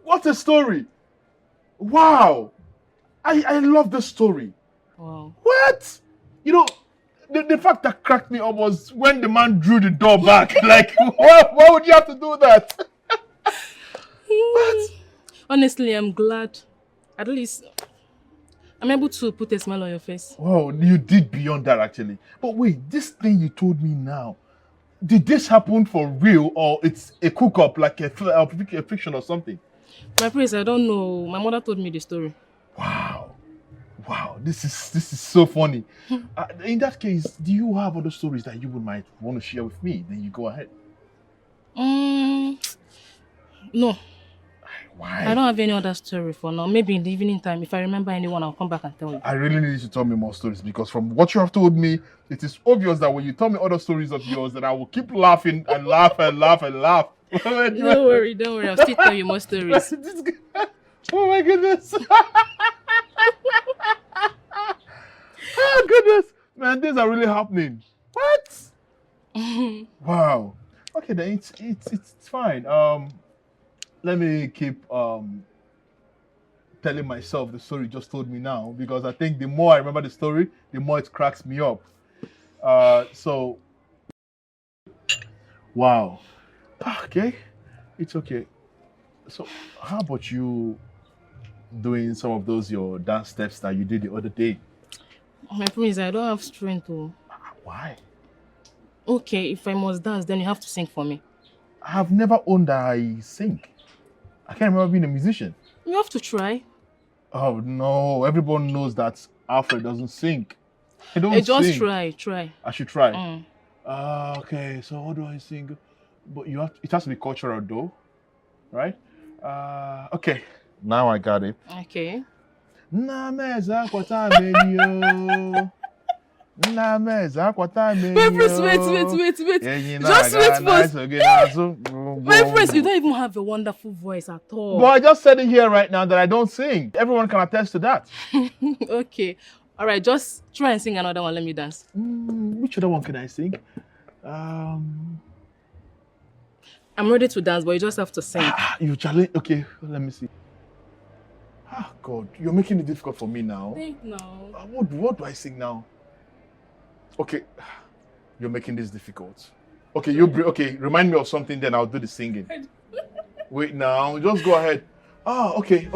What a story! Wow! I love this story. Wow. What? You know, the fact that cracked me up was when the man drew the door back. Like, why would you have to do that? What? Honestly, I'm glad. At least I'm able to put a smile on your face. Wow, you did beyond that actually. But wait, this thing you told me now, did this happen for real or it's a cook-up, like a fiction or something? My prince, I don't know. My mother told me the story. Wow. Wow, this is so funny. In that case, do you have other stories that you might want to share with me? Then you go ahead. No. Why? I don't have any other story for now. Maybe in the evening time, if I remember anyone, I'll come back and tell you. I really need you to tell me more stories because from what you have told me, it is obvious that when you tell me other stories of yours, that I will keep laughing and laugh and laugh and laugh. Don't worry. I'll still tell you more stories. Oh my goodness. Oh goodness. Man, things are really happening. What? Wow. Okay, then it's fine. Let me keep telling myself the story you just told me now because I think the more I remember the story, the more it cracks me up. So wow. Okay. It's okay. So how about you doing some of those your dance steps that you did the other day? My prince, I don't have strength to. Why? Okay, if I must dance, then you have to sing for me. I've never owned that I sing. I can't remember being a musician. You have to try. Oh no, everyone knows that Alfred doesn't sing. I don't Just sing. try. I should try. Okay, so how do I sing? But it has to be cultural though, right? Okay, now I got it. Okay. Wait. Just wait first. My friends, you don't even have a wonderful voice at all. But I just said it here right now that I don't sing. Everyone can attest to that. Okay. All right, just try and sing another one. Let me dance. Which other one can I sing? I'm ready to dance, but you just have to sing. You challenge. Okay, let me see. God, you're making it difficult for me now. Think now. What do I sing now? Okay, you're making this difficult. Okay, remind me of something, then I'll do the singing. Wait now, just go ahead. Okay.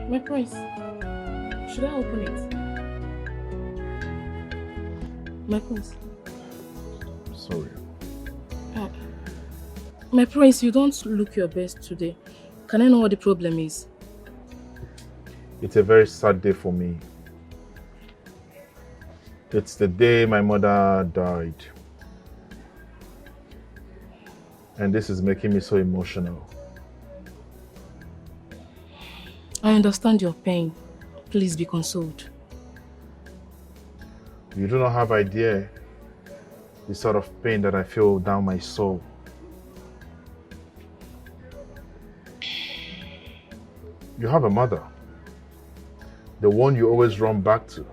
My prince, should I open it? My prince. Sorry. My prince, you don't look your best today. Can I know what the problem is? It's a very sad day for me. It's the day my mother died. And this is making me so emotional. I understand your pain. Please be consoled. You do not have idea the sort of pain that I feel down my soul. You have a mother, the one you always run back to.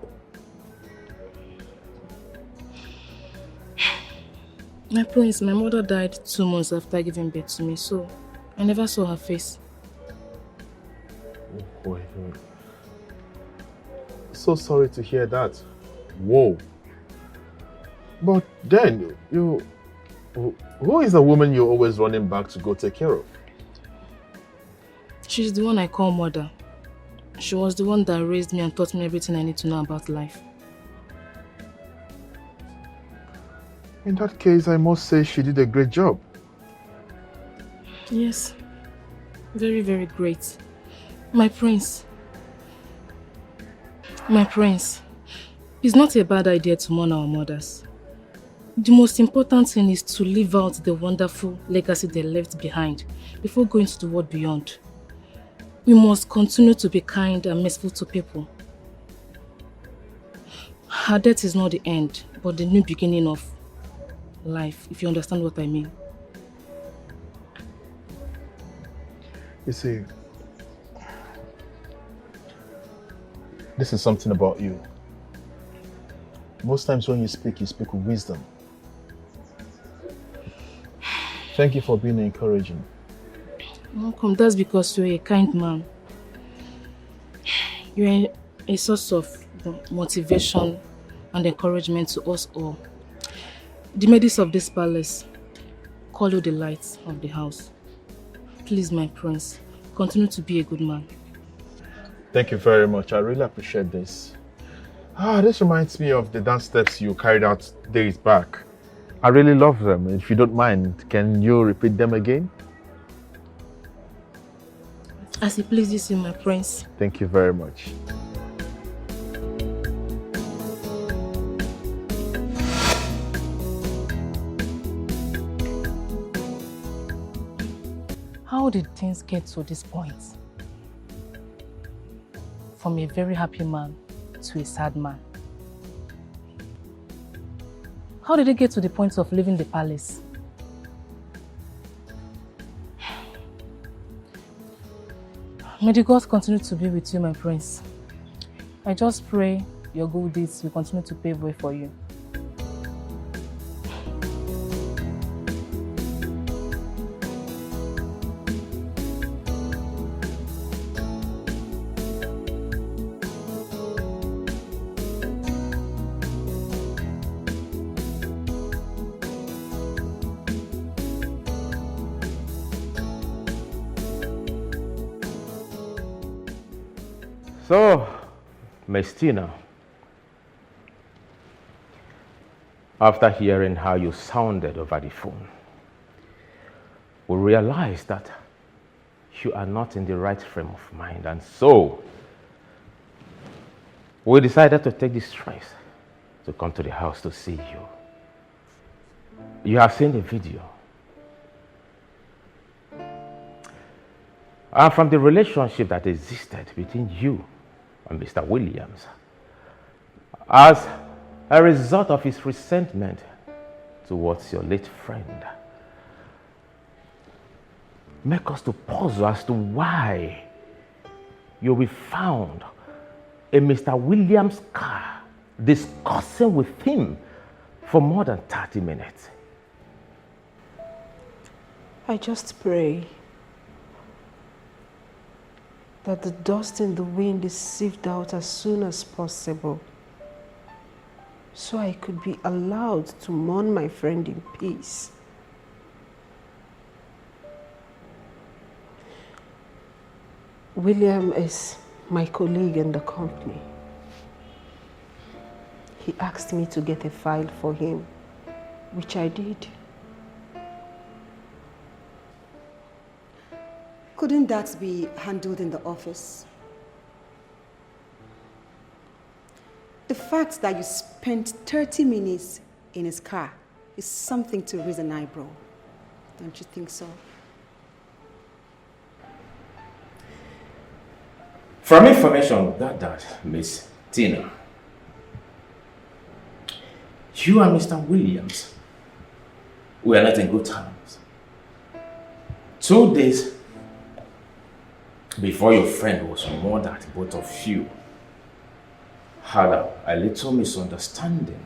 My prince, my mother died 2 months after giving birth to me, so I never saw her face. Wait. So sorry to hear that. Whoa. But then, who is the woman you're always running back to go take care of? She's the one I call mother. She was the one that raised me and taught me everything I need to know about life. In that case, I must say she did a great job. Yes. Very, very great. My prince. It's not a bad idea to mourn our mothers. The most important thing is to live out the wonderful legacy they left behind before going to the world beyond. We must continue to be kind and merciful to people. Her death is not the end, but the new beginning of life, if you understand what I mean. You see, this is something about you. Most times when you speak with wisdom. Thank you for being encouraging. Welcome, that's because you're a kind man. You're a source of motivation and encouragement to us all. The ladies of this palace call you the light of the house. Please, my prince, continue to be a good man. Thank you very much. I really appreciate this. This reminds me of the dance steps you carried out days back. I really love them. If you don't mind, can you repeat them again? As it pleases you, my prince. Thank you very much. How did things get to this point? From a very happy man to a sad man. How did it get to the point of leaving the palace? May the gods continue to be with you, my prince. I just pray your good deeds will continue to pave way for you. So, Miss Tina, after hearing how you sounded over the phone, we realized that you are not in the right frame of mind, and so we decided to take the stress to come to the house to see you. You have seen the video. And from the relationship that existed between you and Mr. Williams, as a result of his resentment towards your late friend, make us to puzzle as to why you'll be found in Mr. Williams' car discussing with him for more than 30 minutes. I just pray that the dust in the wind is sieved out as soon as possible, so I could be allowed to mourn my friend in peace. William is my colleague in the company. He asked me to get a file for him, which I did. Couldn't that be handled in the office? The fact that you spent 30 minutes in his car is something to raise an eyebrow. Don't you think so? From information gathered, Miss Tina, you and Mr. Williams were not in good terms. 2 days before your friend was murdered, both of you had a little misunderstanding.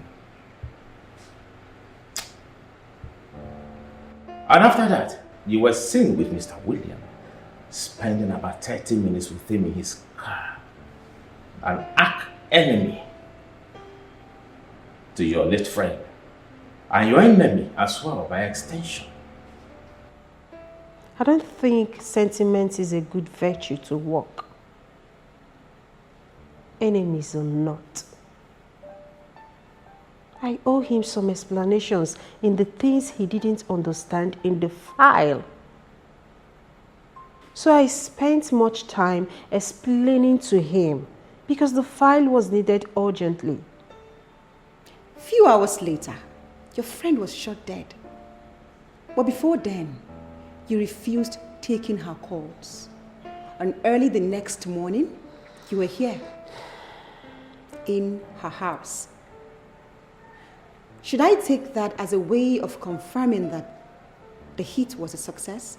And after that, you were seen with Mr. William, spending about 30 minutes with him in his car. An arch enemy to your late friend, and your enemy as well by extension. I don't think sentiment is a good virtue to work. Enemies or not. I owe him some explanations in the things he didn't understand in the file. So I spent much time explaining to him because the file was needed urgently. Few hours later, your friend was shot dead. But before then, you refused taking her calls. And early the next morning, you were here in her house. Should I take that as a way of confirming that the hit was a success?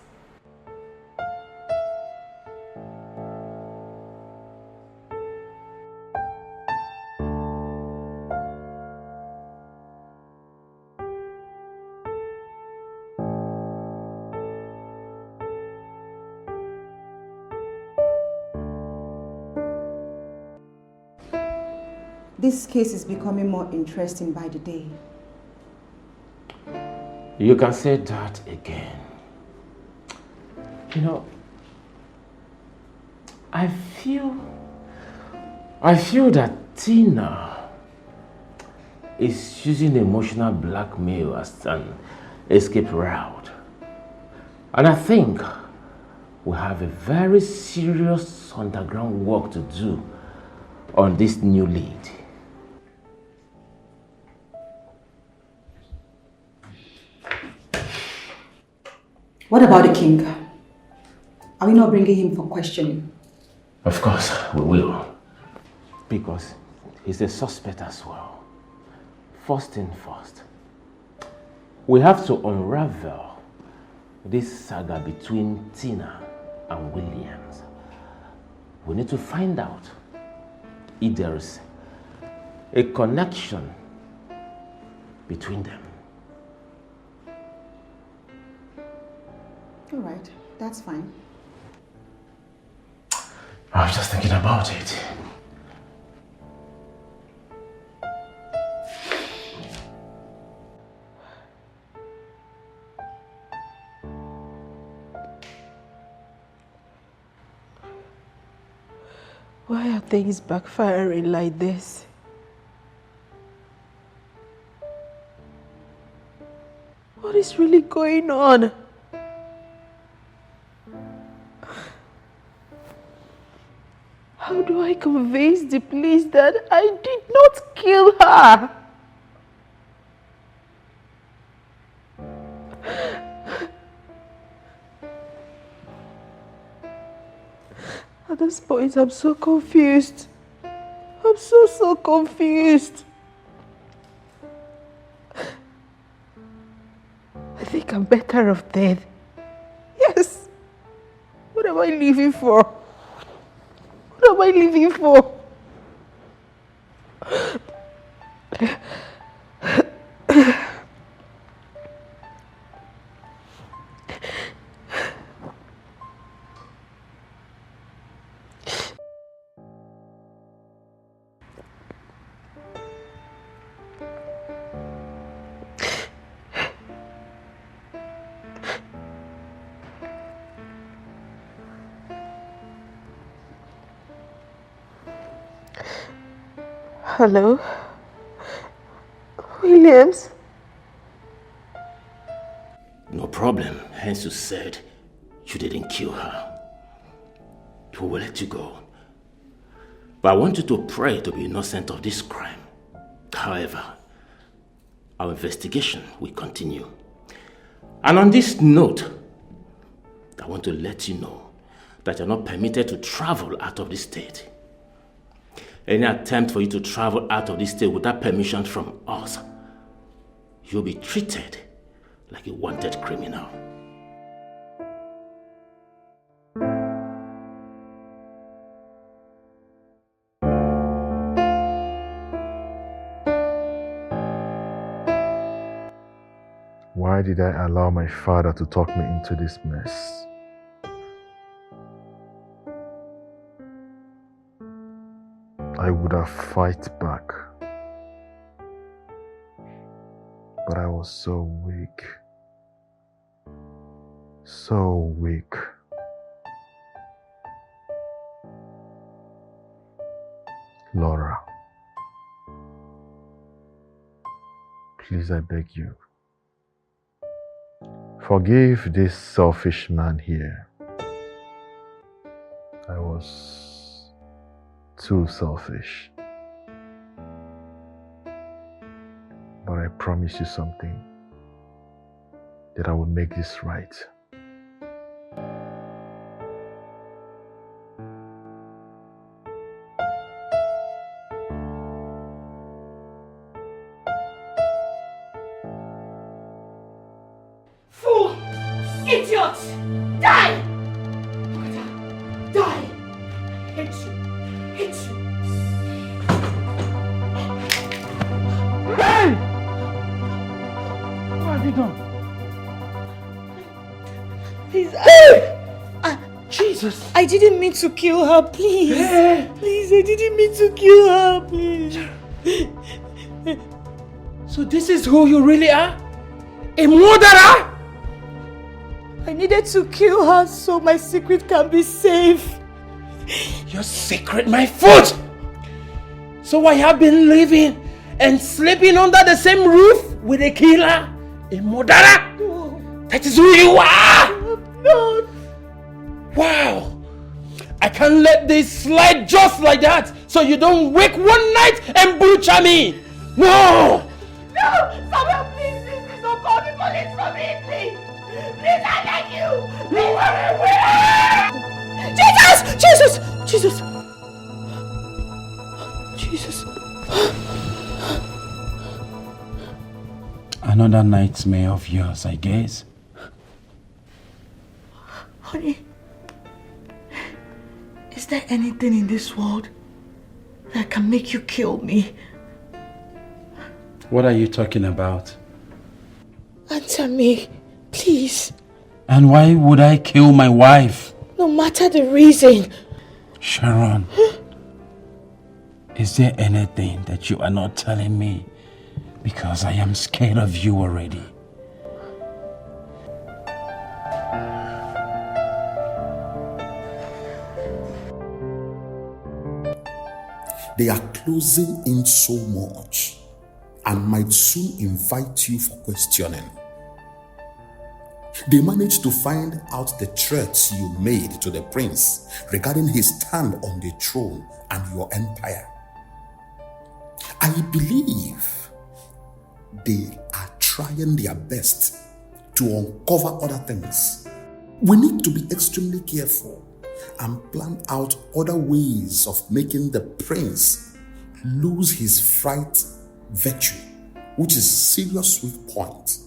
This case is becoming more interesting by the day. You can say that again. You know, I feel that Tina is using emotional blackmail as an escape route. And I think we have a very serious underground work to do on this new lead. What about the king? Are we not bringing him for questioning? Of course, we will. Because he's a suspect as well. First thing first, we have to unravel this saga between Tina and Williams. We need to find out if there is a connection between them. All right, that's fine. I was just thinking about it. Why are things backfiring like this? What is really going on? How do I convince the police that I did not kill her? At this point, I'm so confused. I'm so confused. I think I'm better off dead. Yes. What am I living for? What am I living for? Hello? Williams? No problem. Hence you said you didn't kill her. We will let you go. But I want you to pray to be innocent of this crime. However, our investigation will continue. And on this note, I want to let you know that you're not permitted to travel out of the state. Any attempt for you to travel out of this state without permission from us, you'll be treated like a wanted criminal. Why did I allow my father to talk me into this mess? I would have fight back. But I was so weak. So weak. Laura, please, I beg you, forgive this selfish man here. I was too selfish. But I promise you something, that I will make this right. Idiot! Die! Die! Hate you! Hate you! Hey! What have you done? Please, Jesus! I didn't mean to kill her, please. Hey! Please, I didn't mean to kill her, please. So this is who you really are? A murderer? I needed to kill her so my secret can be safe. Your secret, my foot! So I have been living and sleeping under the same roof with a killer? A murderer? No. That is who you are! No. Wow! I can't let this slide just like that so you don't wake one night and butcher me! No! No! Samuel, please, don't call the police for me, please! Please, I beg you! Please, Jesus! Jesus! Jesus! Another nightmare of yours, I guess. Honey, is there anything in this world that can make you kill me? What are you talking about? Answer me, please. And why would I kill my wife? No matter the reason. Sharon, is there anything that you are not telling me? Because I am scared of you already. They are closing in so much and might soon invite you for questioning. They managed to find out the threats you made to the prince regarding his stand on the throne and your empire. I believe they are trying their best to uncover other things. We need to be extremely careful and plan out other ways of making the prince lose his fright virtue, which is a serious weak point.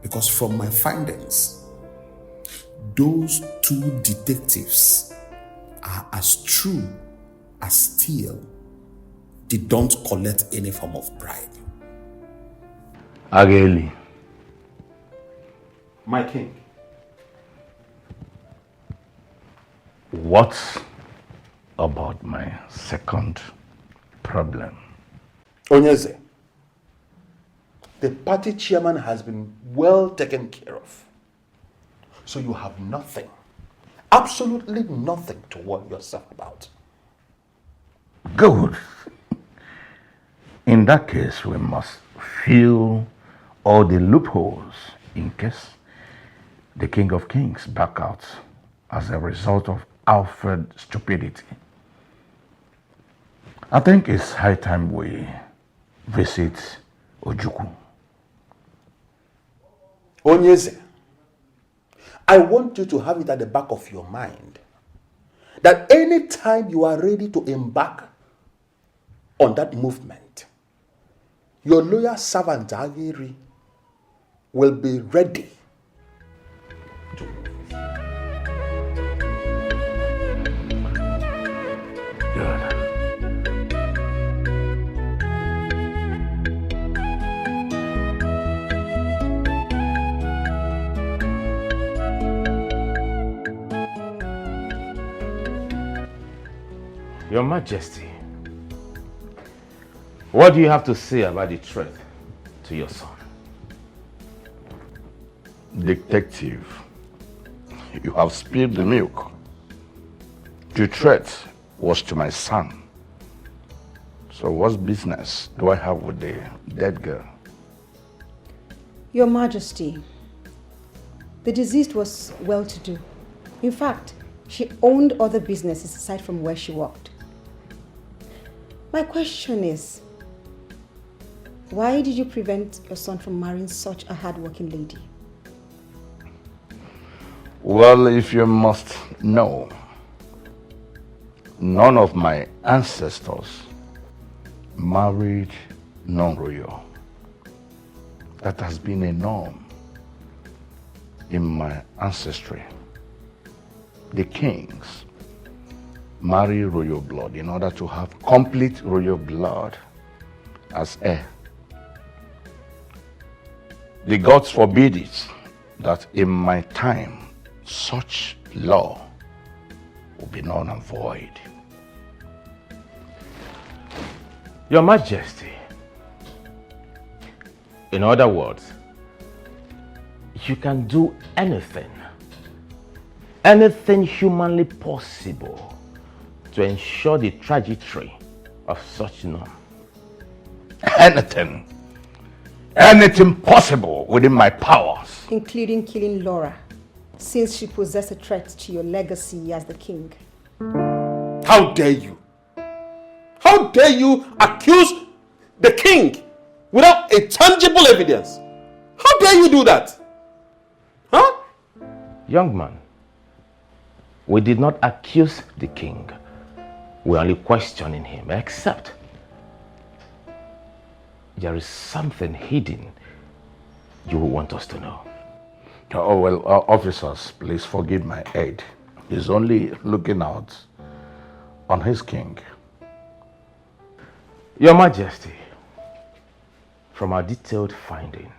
Because from my findings, those two detectives are as true as steel. They don't collect any form of bribe. Ageli. My king. What about my second problem? Onyeze, the party chairman has been well taken care of. So you have nothing, absolutely nothing to worry yourself about. Good. In that case, we must fill all the loopholes in case the King of Kings back out as a result of Alfred's stupidity. I think it's high time we visit Ojukwu. Onyeze, I want you to have it at the back of your mind that any time you are ready to embark on that movement, your loyal servant Agiri will be ready to move. Good. Your Majesty, what do you have to say about the threat to your son? Detective, you have spilled the milk. The threat was to my son. So what business do I have with the dead girl? Your Majesty, the deceased was well-to-do. In fact, she owned other businesses aside from where she worked. My question is, why did you prevent your son from marrying such a hard-working lady? Well, if you must know, none of my ancestors married non-royal. That has been a norm in my ancestry, the kings marry royal blood in order to have complete royal blood as heir. The gods forbid it that in my time such law will be null and void. Your Majesty, in other words, you can do anything humanly possible to ensure the trajectory of such norm. Anything possible within my powers. Including killing Laura, since she possessed a threat to your legacy as the king. How dare you? How dare you accuse the king without a tangible evidence? How dare you do that? Huh? Young man, we did not accuse the king. We're only questioning him, except there is something hidden you want us to know. Oh, well, officers, please forgive my aide. He's only looking out on his king. Your Majesty, from our detailed finding,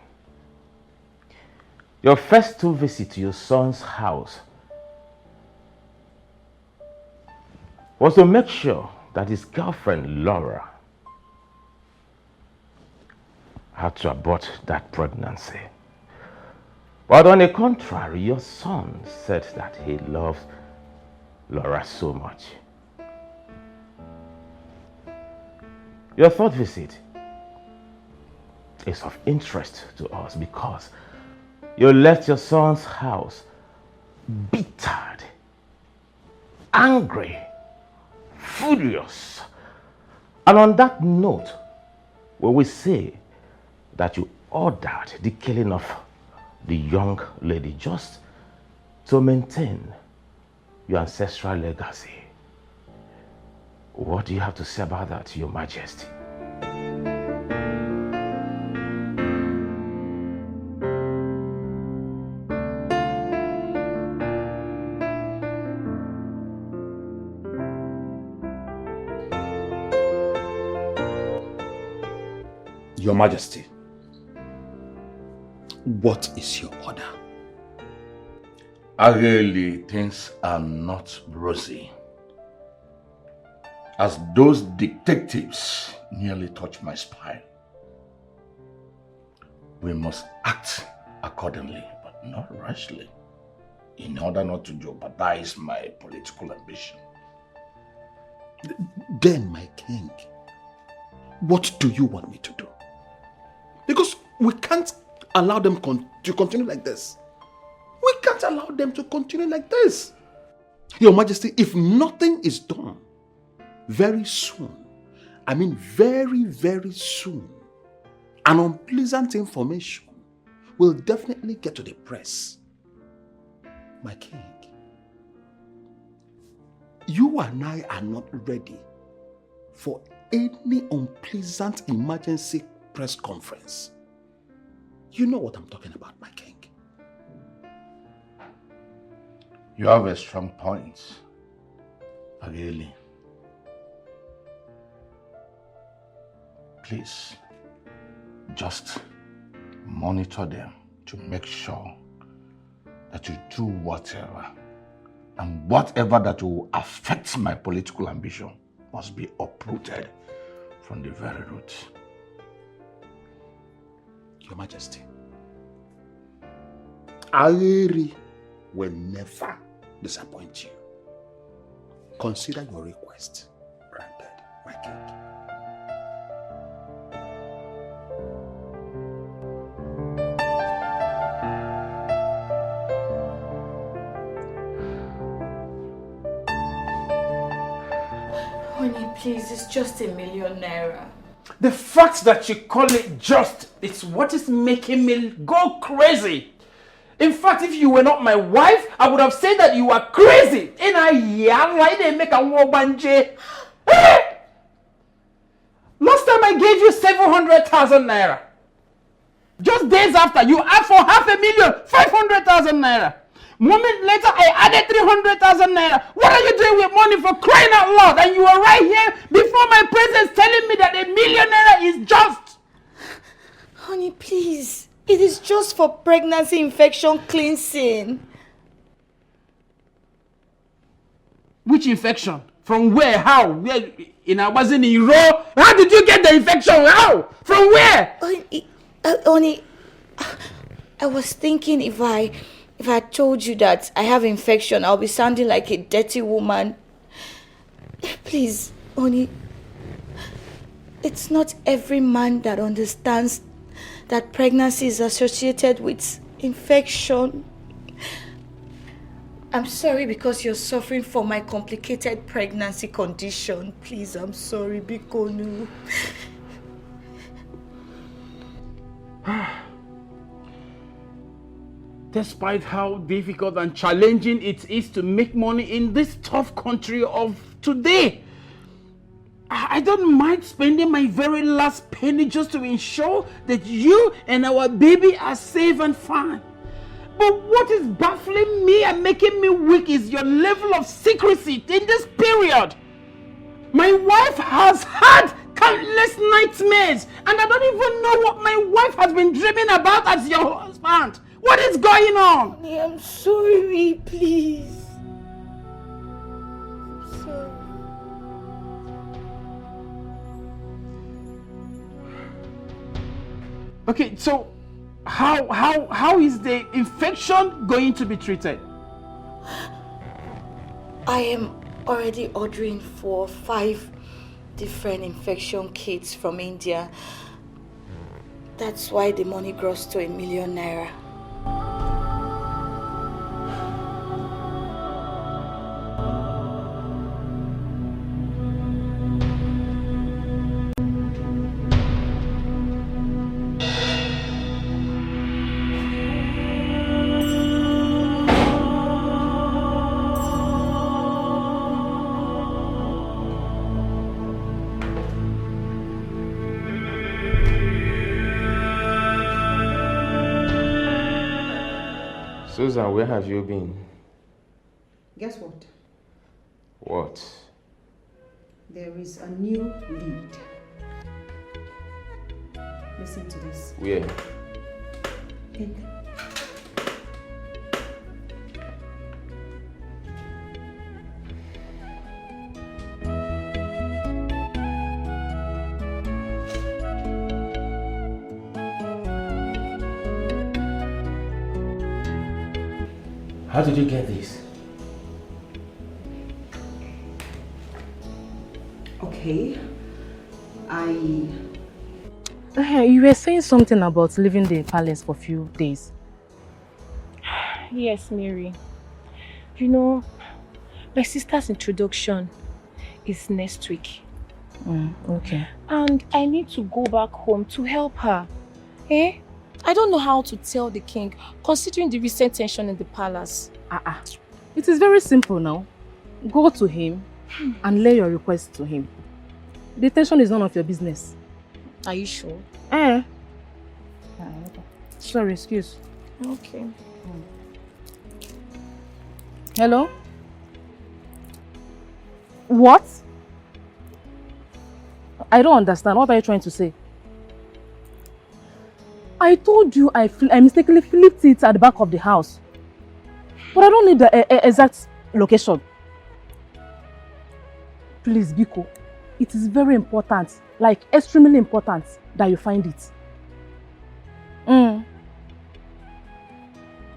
your first 2 visits to your son's house was to make sure that his girlfriend, Laura, had to abort that pregnancy. But on the contrary, your son said that he loves Laura so much. Your 3rd visit is of interest to us because you left your son's house bittered, angry, furious. And on that note, we will say that you ordered the killing of the young lady just to maintain your ancestral legacy. What do you have to say about that, Your Majesty? Your Majesty, what is your order? Really, things are not rosy. As those detectives nearly touched my spine. We must act accordingly, but not rashly, in order not to jeopardize my political ambition. Then, my king, what do you want me to do? Because we can't allow them to continue like this. We can't allow them to continue like this. Your Majesty, if nothing is done, very soon, I mean very, very soon, an unpleasant information will definitely get to the press. My king, you and I are not ready for any unpleasant emergency press conference. You know what I'm talking about, my king. You have a strong point, Ageli. Please, just monitor them to make sure that you do whatever, and whatever that will affect my political ambition must be uprooted from the very root. Your Majesty, Ageli will never disappoint you. Consider your request granted, my king. Honey, please, it's just ₦1,000,000. The fact that you call it just is what is making me go crazy. In fact, if you were not my wife, I would have said that you are crazy. And I didn't make a war banje. Last time I gave you 700,000 naira. Just days after, you asked for 500,000, 500,000 naira. Moment later, I added 300,000 naira. What are you doing with money, for crying out loud? And you were right here before my presence telling me that 1 million naira is just. Honey, please. It is just for pregnancy infection cleansing. Which infection? From where? How? Where? I wasn't in raw. How did you get the infection? How? From where? Honey, I was thinking if I told you that I have infection, I'll be sounding like a dirty woman. Please, honey, it's not every man that understands that pregnancy is associated with infection. I'm sorry because you're suffering from my complicated pregnancy condition. Please, I'm sorry, Bikonu. Despite how difficult and challenging it is to make money in this tough country of today, I don't mind spending my very last penny just to ensure that you and our baby are safe and fine. But what is baffling me and making me weak is your level of secrecy in this period. My wife has had countless nightmares, and I don't even know what my wife has been dreaming about as your husband. What is going on? Honey, I'm sorry, please. I'm sorry. Okay, so how is the infection going to be treated? I am already ordering for 5 different infection kits from India. That's why the money grows to 1 million naira. Susan, where have you been? Guess what? What? There is a new lead. Listen to this. Where? Think. How did you get this? Okay. You were saying something about leaving the palace for a few days. Yes, Mary. You know, my sister's introduction is next week. Okay. And I need to go back home to help her. Eh? I don't know how to tell the king, considering the recent tension in the palace. It is very simple now. Go to him and lay your request to him. The tension is none of your business. Are you sure? Sorry, excuse. Okay. Hello? What? I don't understand. What are you trying to say? I told you I mistakenly flipped it at the back of the house. But I don't need the exact location. Please, Biko. It is very important, like extremely important, that you find it.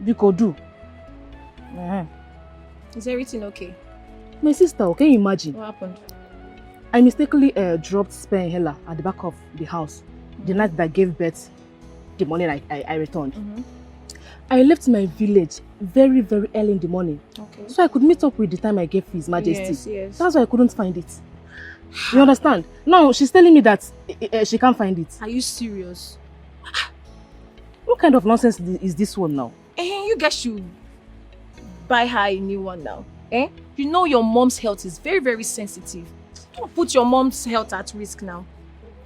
Biko, do. Is everything okay? My sister, can you imagine? What happened? I mistakenly dropped spare inhaler at the back of the house the night that I gave birth. The morning I returned. I left my village very, very early in the morning. Okay. So I could meet up with the time I gave His Majesty. Yes. That's why I couldn't find it. You understand? Now she's telling me that she can't find it. Are you serious? What kind of nonsense is this one now? You guys should buy her a new one now. You know your mom's health is very, very sensitive. Don't put your mom's health at risk now.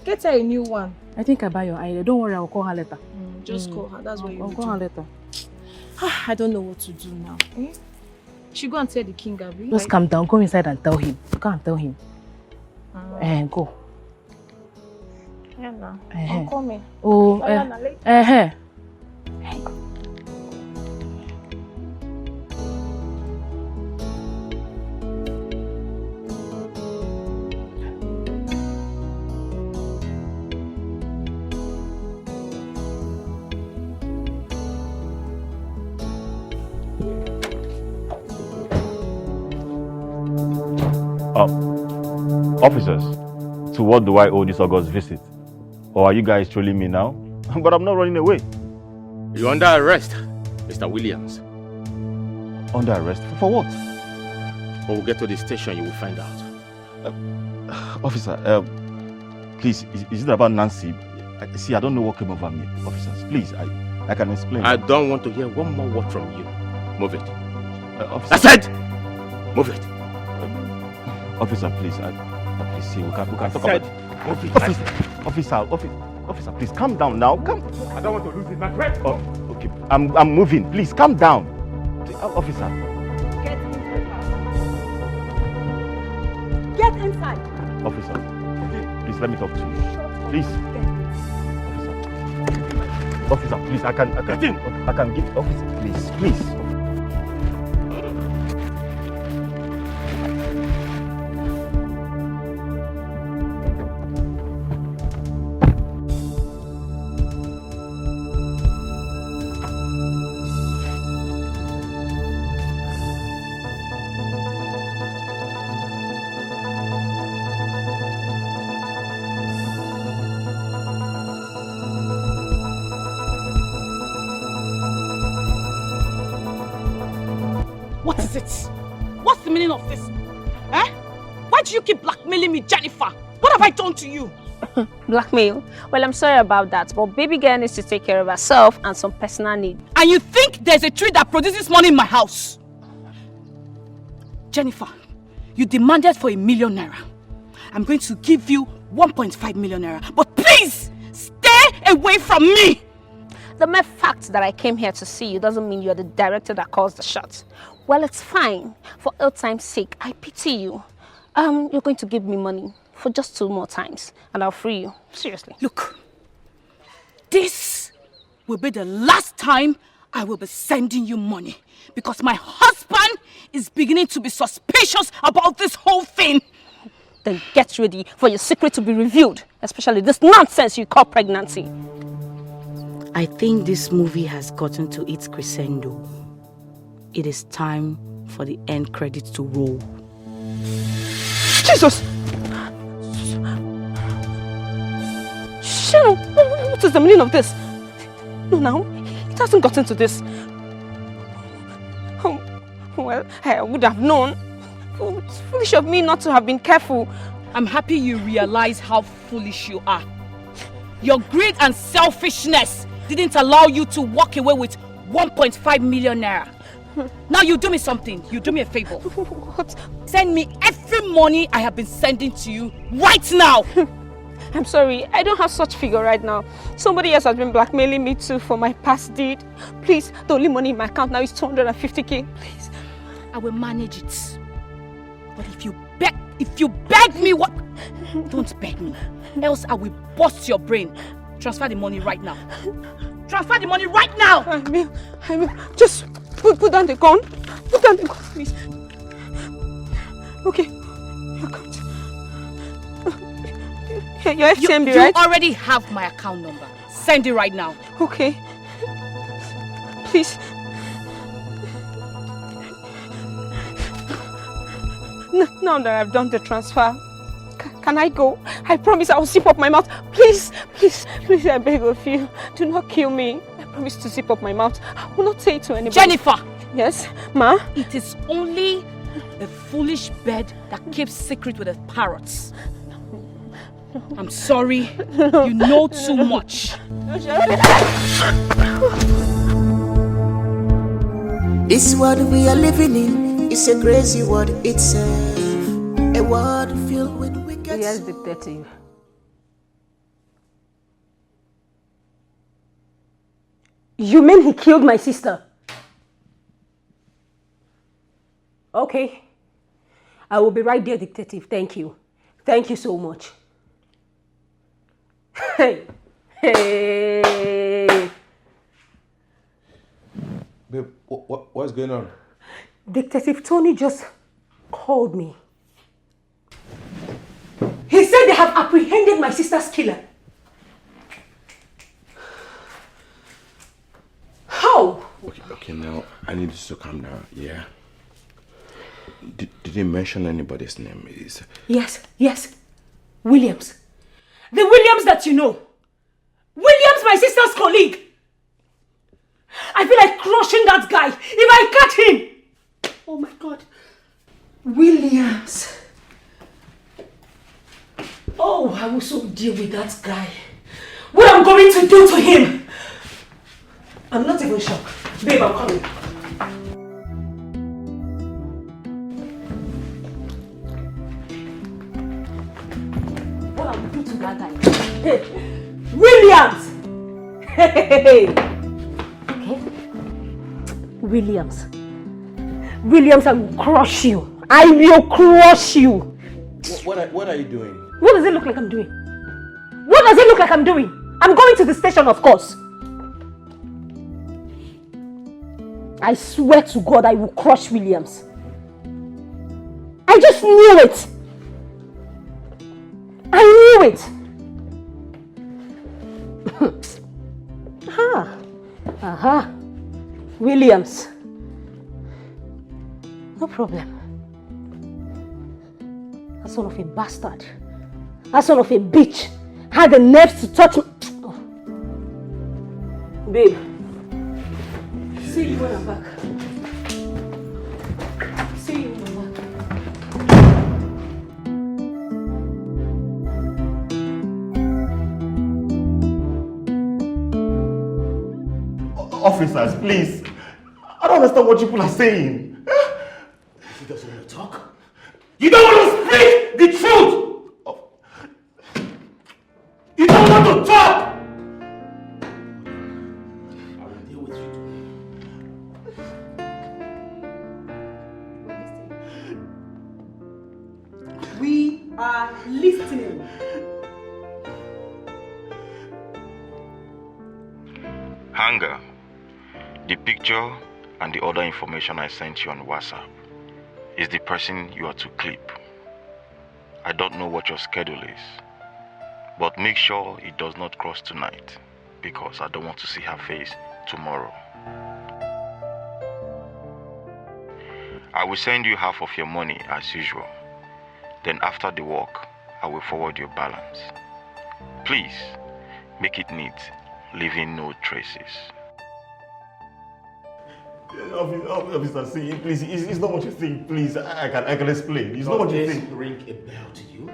Get her a new one. I think I buy your idea. Don't worry, I'll call her later. Just call her. That's what you I'll will call do. her later. I don't know what to do now. Eh? She go and tell the king, Abby. Just calm down. Go inside and tell him. Go and tell him. Go. Yeah, now. Don't call me. Oh, later. Officers, to what do I owe this August visit? Or are you guys trolling me now? But I'm not running away. You're under arrest, Mr. Williams. Under arrest? For what? When we get to the station, you will find out. Officer, please, is it about Nancy? See, I don't know what came over me. Officers, please, I can explain. I don't want to hear one more word from you. Move it. Officer, I said, move it. Officer, please, please see, we can talk said, about it. Officer, please, calm down now. Come. I don't want to lose it, my friend. Oh, okay, I'm moving. Please, calm down. Officer. Get inside. Get inside. Officer, please let me talk to you. Please. Officer, please, I can give officer, please. What is it? What's the meaning of this? Eh? Why do you keep blackmailing me, Jennifer? What have I done to you? Blackmail? Well, I'm sorry about that, but baby girl needs to take care of herself and some personal needs. And you think there's a tree that produces money in my house? Jennifer, you demanded for ₦1,000,000. I'm going to give you 1.5 million naira. But please, stay away from me! The mere fact that I came here to see you doesn't mean you're the director that calls the shots. Well, it's fine. For old time's sake, I pity you. You're going to give me money for just 2 more times, and I'll free you. Seriously. Look, this will be the last time I will be sending you money, because my husband is beginning to be suspicious about this whole thing. Then get ready for your secret to be revealed, especially this nonsense you call pregnancy. I think this movie has gotten to its crescendo. It is time for the end credits to roll. Jesus! Sharon, what is the meaning of this? No, it hasn't gotten to this. Oh, well, I would have known. It's foolish of me not to have been careful. I'm happy you realize how foolish you are. Your greed and selfishness didn't allow you to walk away with 1.5 million naira. Now you do me something. You do me a favor. What? Send me every money I have been sending to you right now. I'm sorry, I don't have such figure right now. Somebody else has been blackmailing me too for my past deed. Please, the only money in my account now is 250k. Please. I will manage it. But if you beg me, what? Don't beg me. Else I will bust your brain. Transfer the money right now. Transfer the money right now! I will. Just put down the gun. Put down the gun, please. Okay. Your account. Your FCMB, right? You already have my account number. Send it right now. Okay. Please. Now that I've done the transfer, can I go? I promise I will zip up my mouth. Please, I beg of you. Do not kill me. I promise to zip up my mouth. I will not say it to anybody. Jennifer! Yes, Ma? It is only a foolish bird that keeps secret with the parrots. I'm sorry. You know too much. This world we are living in is a crazy world itself. A world filled with wicked. Yes, detective. You mean he killed my sister? Okay. I will be right there, detective. Thank you. Thank you so much. Hey. Hey. Babe, what's going on? Detective Tony just called me. He said they have apprehended my sister's killer. How? Okay, now I need you to calm down, yeah? Did he mention anybody's name? Yes. Williams. The Williams that you know. Williams, my sister's colleague. I feel like crushing that guy if I catch him. Oh my God. Williams. Oh, I will so deal with that guy. What I'm going to do to him. I'm not even shocked. Babe, I'm coming. What I will do to that guy. Hey, Williams! Hey! Okay? Williams, I will crush you. I will crush you. What are you doing? What does it look like I'm doing? What does it look like I'm doing? I'm going to the station, of course. I swear to God, I will crush Williams. I just knew it. I knew it. Aha. Williams. No problem. That son of a bastard. That son of a bitch had the nerve to touch me. Oh. Babe. See you when I'm back. See you when I'm back. Officers, please. I don't understand what people are saying. He doesn't want to talk. You don't want to speak the truth. You don't want to talk. I will deal with you. We are listening. Hunger. The picture and the other information I sent you on WhatsApp is the person you are to clip. I don't know what your schedule is, but make sure it does not cross tonight because I don't want to see her face tomorrow. I will send you half of your money as usual. Then after the work, I will forward your balance. Please, make it neat, leaving no traces. Officer, see, please, it's not what you think, please. I can explain. It's not what you think. Ring a bell to you?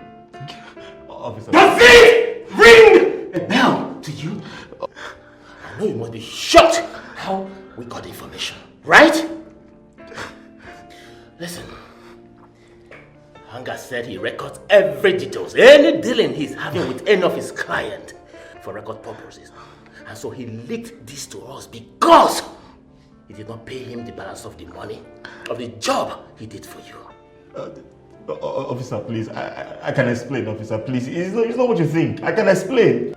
Officer. Does it ring a bell to you? I know you must be shocked how we got the information, right? Listen, Hunger said he records every details, any dealing he's having with any of his clients for record purposes. And so he leaked this to us because he did not pay him the balance of the money of the job he did for you. Officer, please, I can explain, officer, please. It's not what you think. I can explain.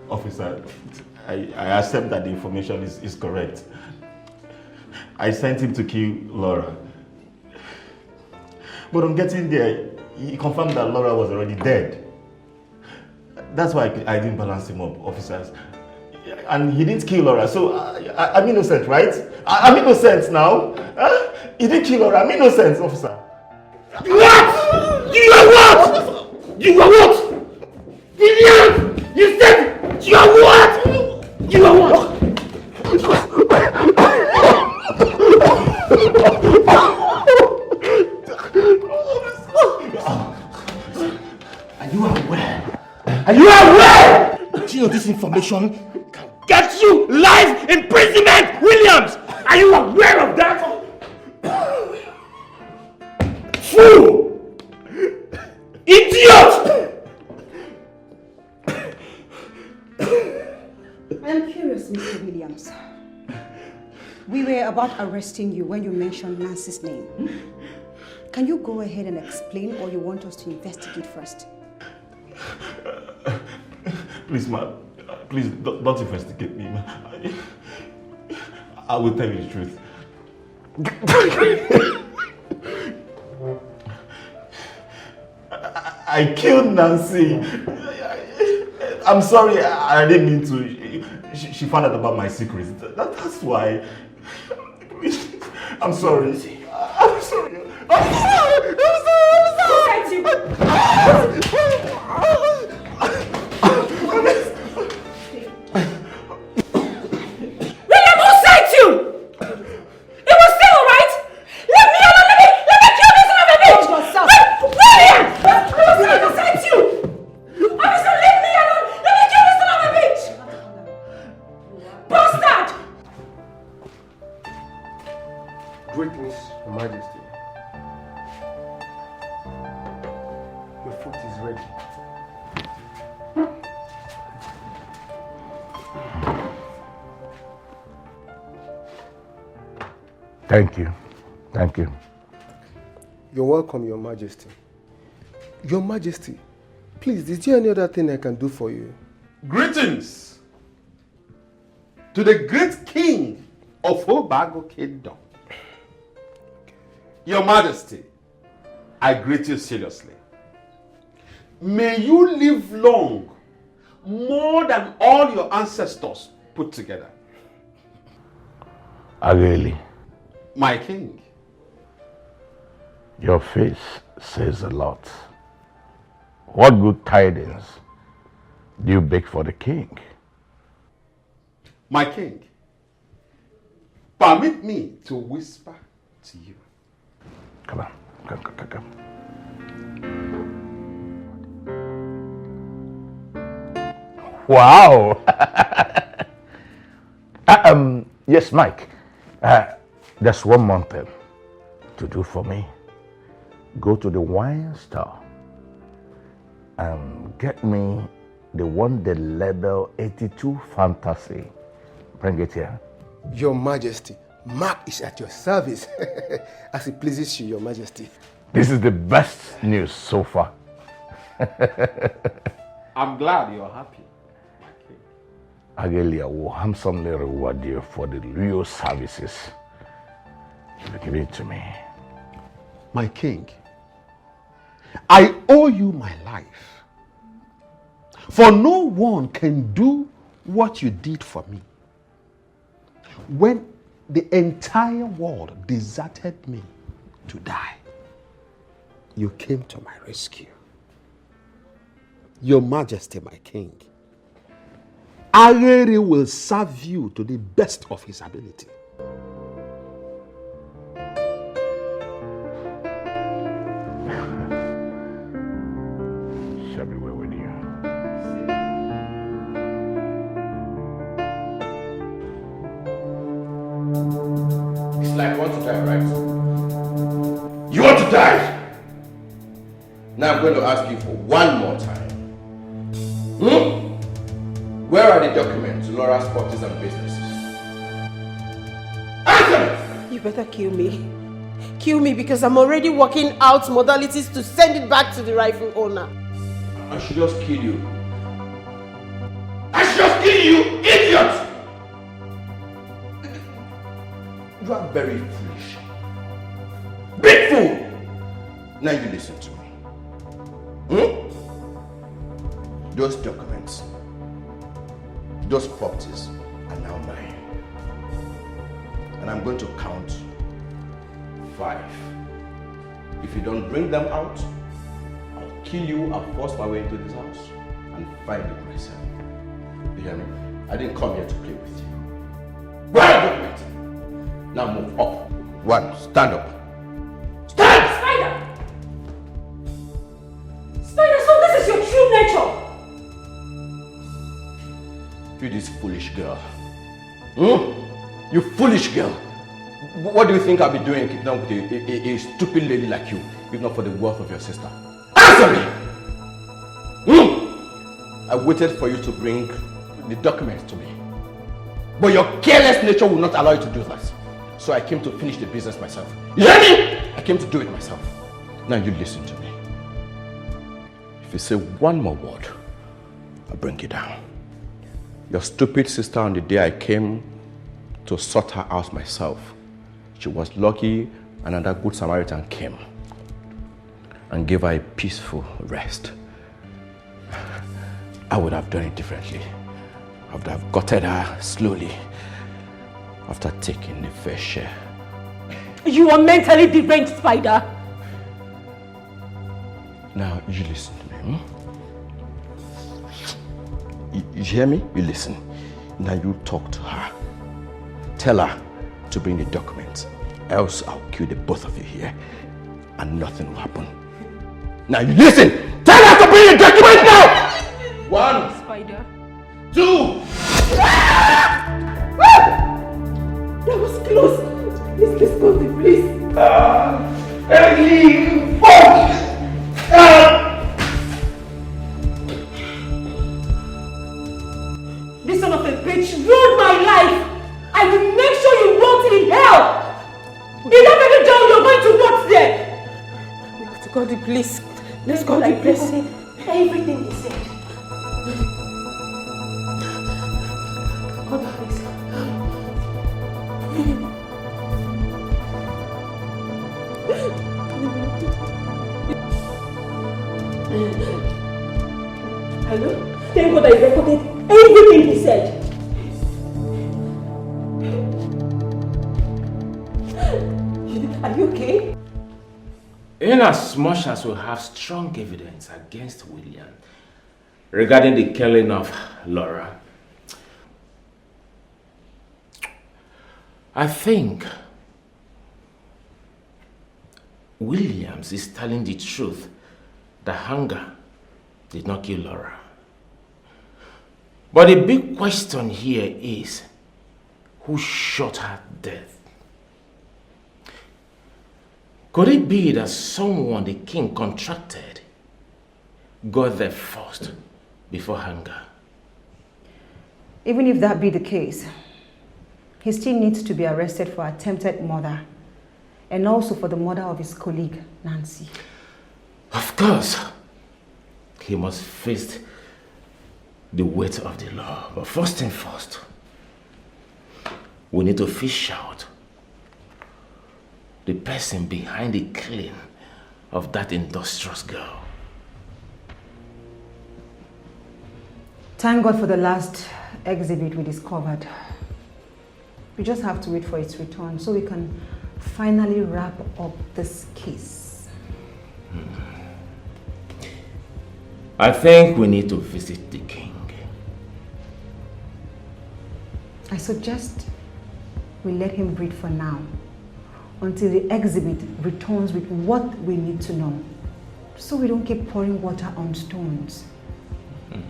Officer, I accept that the information is correct. I sent him to kill Laura. But on getting there, he confirmed that Laura was already dead. That's why I didn't balance him up, officers. And he didn't kill Laura, so I'm innocent, right? I'm innocent now. He didn't kill Laura, I'm innocent, officer. What? You are what? You are what? Vivian! You said you are what? You are what? Are you aware? Are you aware? Do you know this information can get you life imprisonment, Williams? Are you aware of that? Fool! Idiot! I'm curious, Mr. We were about arresting you when you mentioned Nancy's name. Can you go ahead and explain, or you want us to investigate first? Please, ma'am. Please, don't investigate me, ma'am. I will tell you the truth. I killed Nancy. I'm sorry, I didn't mean to. She found out about my secrets. That's why. I'm sorry. I'm sorry. I'm William, who sent you? It was still alright? Let me alone! Let me kill this son of a bitch! William! Who sent you? Officer, leave me alone! Let me kill this son of a bitch! Bastard! Greatness, Your Majesty. Your food is ready. Thank you. Thank you. You're welcome, Your Majesty. Your Majesty, please, is there any other thing I can do for you? Greetings to the great king of Obago Kingdom. Your Majesty, I greet you seriously. May you live long, more than all your ancestors put together. Really? My king. Your face says a lot. What good tidings do you beg for the king? My king, permit me to whisper to you. Come on, come. Wow! Yes, Mike. There's one more thing to do for me. Go to the wine store and get me the one they label 82 Fantasy. Bring it here. Your Majesty, Mark is at your service. As it pleases you, Your Majesty. This is the best news so far. I'm glad you're happy. Agelia will handsomely reward you for the loyal services you've given to me. My king, I owe you my life. For no one can do what you did for me. When the entire world deserted me to die, you came to my rescue. Your Majesty, my king, Ageri will serve you to the best of his ability. Shall be well with you. It's like you want to die, right? You want to die? Now I'm going to ask you for one more time. Where are the documents to Laura's properties and businesses? Answer! You better kill me. Kill me because I'm already working out modalities to send it back to the rightful owner. I should just kill you. I should just kill you, idiot! You are very foolish. Big fool! Now you listen to me. Those documents, those properties are now mine. And I'm going to count 5. If you don't bring them out, I'll kill you and force my way into this house and find it myself. You hear me? I didn't come here to play with you. Where are the documents? Now move up. 1, stand up. Stand! Spider! Spider, so this is your true nature! You this foolish girl. You foolish girl. What do you think I'll be doing keeping up with a stupid lady like you, if not for the wealth of your sister? Answer me! I waited for you to bring the documents to me. But your careless nature will not allow you to do that. So I came to finish the business myself. You hear me? I came to do it myself. Now you listen to me. If you say one more word, I'll bring you down. Your stupid sister, on the day I came to sort her out myself, she was lucky another good Samaritan came and gave her a peaceful rest. I would have done it differently. I would have gutted her slowly after taking the fair share. You are mentally deranged, Spider. Now, you listen to me. You hear me? You listen. Now you talk to her. Tell her to bring the documents. Else I'll kill the both of you here and nothing will happen. Now you listen! Tell her to bring the documents now! 1, Spider. 2. That was close. Please, please. Emily! Fuck! This son of a bitch ruined my life. I will make sure you rot in hell. In that very jail, you're going to rot there. We have to call the police. Let's call the police. Everything he said. Call the police. Hello? Thank God I recorded everything he said. Are you okay? In as much as we have strong evidence against William regarding the killing of Laura, I think Williams is telling the truth that hunger did not kill Laura. But the big question here is, who shot her death? Could it be that someone the king contracted got there first before hunger? Even if that be the case, he still needs to be arrested for attempted murder and also for the murder of his colleague, Nancy. Of course, he must face the weight of the law. But first and first, we need to fish out the person behind the killing of that industrious girl. Thank God for the last exhibit we discovered. We just have to wait for its return so we can finally wrap up this case. I think we need to visit the king. I suggest we let him breathe for now until the exhibit returns with what we need to know, so we don't keep pouring water on stones. You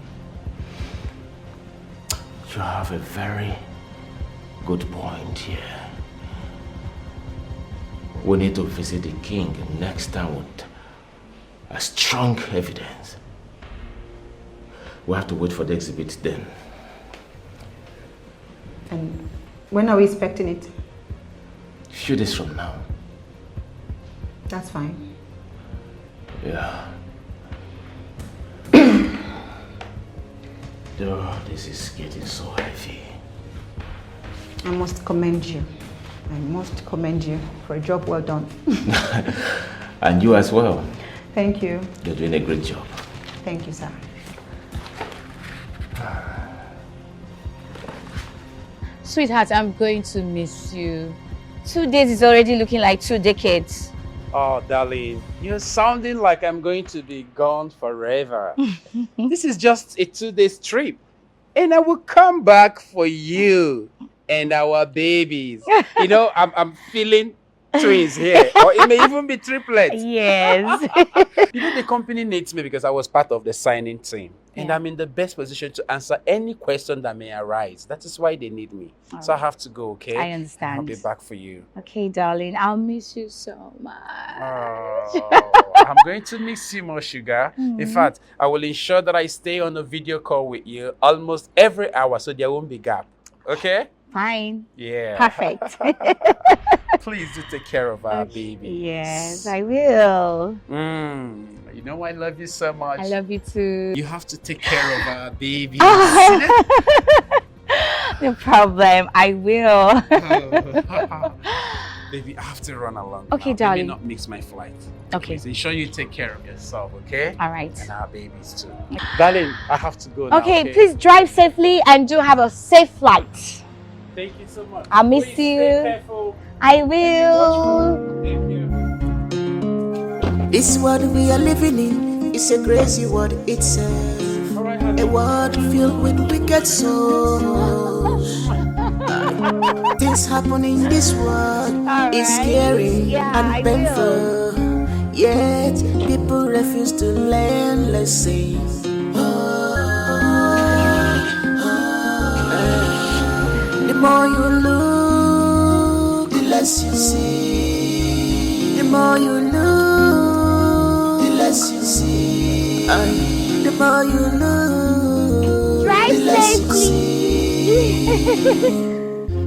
have a very good point here. We need to visit the king next time with a strong evidence. We have to wait for the exhibit then. And when are we expecting it? A few days from now. That's fine. Yeah. Oh, this is getting so heavy. I must commend you. I must commend you for a job well done. And you as well. Thank you. You're doing a great job. Thank you, sir. Sweetheart, I'm going to miss you. 2 days is already looking like 2 decades. Oh, darling, you're sounding like I'm going to be gone forever. This is just a 2-day trip. And I will come back for you and our babies. You know, I'm feeling twins here. Or it may even be triplets. Yes. You know, the company needs me because I was part of the signing team. And I'm in the best position to answer any question that may arise. That is why they need me. All So I right. have to go, okay? I understand. I'll be back for you. Okay, darling, I'll miss you so much. Oh, I'm going to miss you more, sugar. In Mhm. fact, I will ensure that I stay on a video call with you almost every hour so there won't be gap. Okay? Fine. Yeah. Perfect. Please do take care of our baby. Yes, I will. You know I love you so much. I love you too. You have to take care of our baby. No problem. I will. Baby, I have to run along. Okay, now. darling. Let me not miss my flight. Okay. Please ensure you take care of yourself, okay? All right. And our babies too. Darling, I have to go now. Okay, please drive safely and do have a safe flight. Thank you so much. I'll miss Please you. Stay careful. I will. Thank you. This world we are living in is a crazy world itself. A world filled with wicked souls. Things happen in this world is scary and painful. Yet people refuse to learn lessons. The more you look, the less you see. The more you look, the less you see. The more you look, the less you see.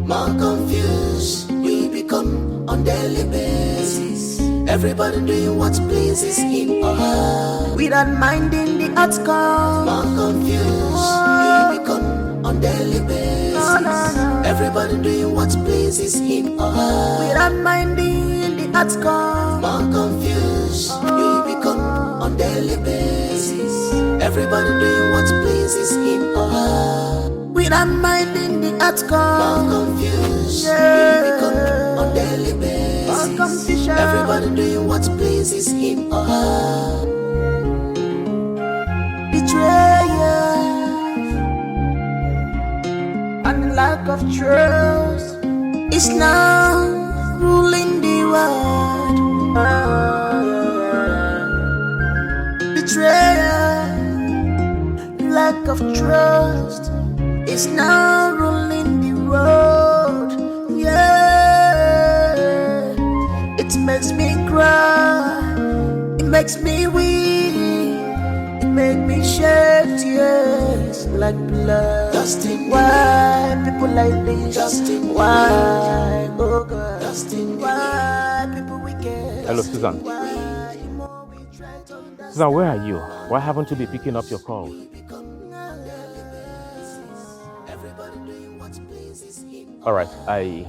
More confused, we become on daily basis. Everybody doing what pleases him or her, without minding the outcome. More confused, we become on daily basis. Everybody doing what pleases him or her, without minding the outcome. More confused, we become on daily basis. Everybody doing what pleases him or her, without minding the outcome. More confused, we become on daily basis. Everybody doing what pleases him or her. Betrayal and lack of trust is now ruling the world. Betrayal, lack of trust is now ruling the world. Yeah, it makes me cry, it makes me weep, it makes me shed tears like blood. Justin, why people like this? Justin, why? Oh God, Justin, why people wicked? Hello, Susan. Susan, where are you? Why haven't you been picking up your call? All right, I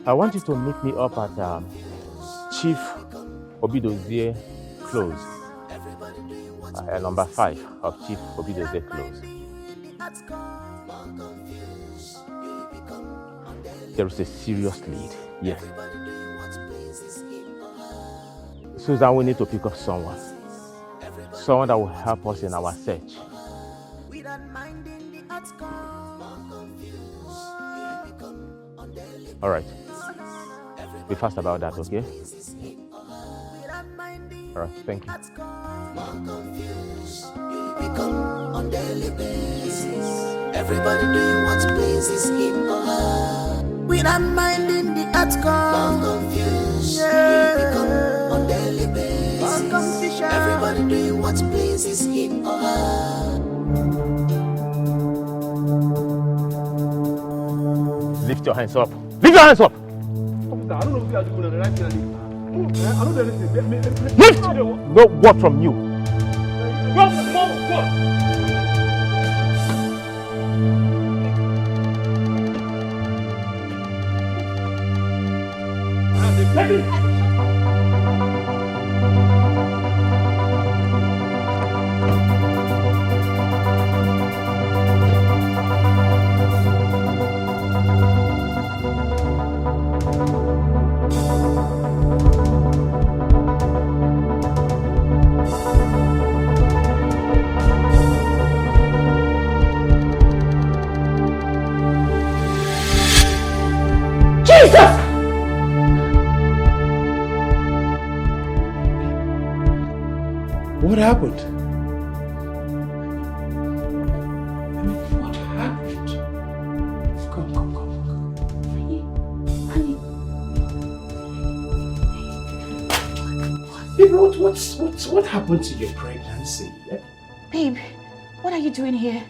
want you to meet me up at Chief Obidozie Close, number 5 of Chief Obidozie Close. There is a serious lead, yes. Susan, we need to pick up someone that will help us in our search. All right. Be fast about that, okay? All right, thank you. On daily basis, everybody doing what pleases him or her, without minding the outcome. More confused, on daily basis, everybody doing what pleases him or her. Lift your hands up. Lift your hands up. Officer, I don't know if you are doing the right thing. I don't know anything. Lift! No word from you. What? What happened? What happened? Come. Baby, what happened to your pregnancy? Babe, what are you doing here?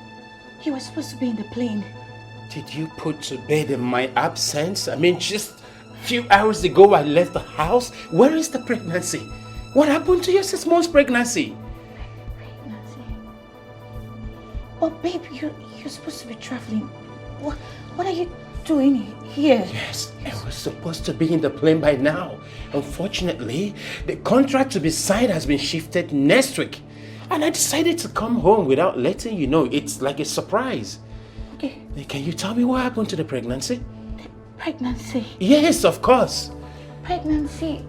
You were supposed to be in the plane. Did you put to bed in my absence? I mean, just a few hours ago I left the house. Where is the pregnancy? What happened to your 6 months pregnancy? Oh, babe, you're supposed to be traveling. What are you doing here? Yes, I was supposed to be in the plane by now. Unfortunately, the contract to be signed has been shifted next week. And I decided to come home without letting you know. It's like a surprise. Okay. Can you tell me what happened to the pregnancy? Pregnancy? Yes, of course. Pregnancy,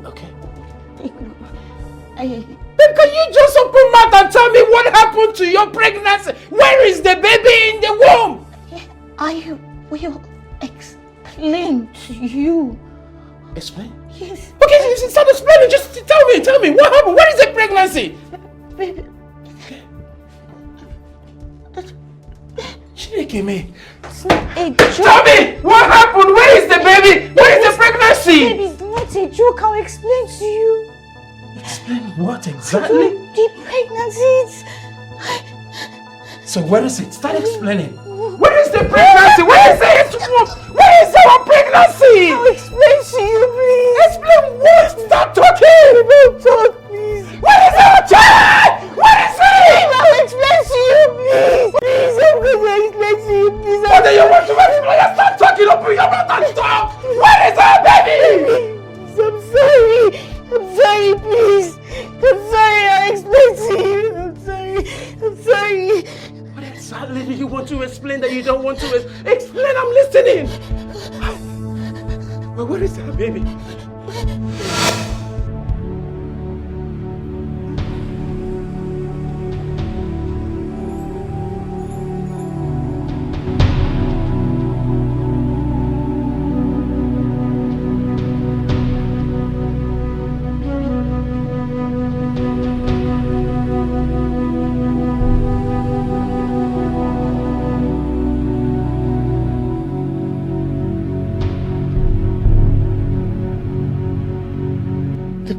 Okay. Babe, can you just open mouth and tell me what happened to your pregnancy? Where is the baby in the womb? Will you explain to you? Explain? Yes. Okay, start explaining. Just tell me what happened. Where is the pregnancy? Baby. Chineke me. It's not a joke. Tell me what happened. Where is the baby? Where is the pregnancy? Baby, it's not a joke. I'll explain to you. Explain what exactly? The pregnancy. So where is it? Start explaining. Where is the pregnancy? Where is it? Where is our pregnancy? I'll explain to you, please. Explain what? Stop talking. Don't talk, please. Where is our child? Where is it? I'll explain to you, please. Please, I'm going to explain to you, please. What do you want to explain? Stop talking. Open your mouth and talk. Where is our baby? I'm sorry. I'm sorry, please. I'm sorry. I'll explain to you. I'm sorry. I'm sorry. What exactly do you want to explain that you don't want to explain? I'm listening. Well, where is our baby?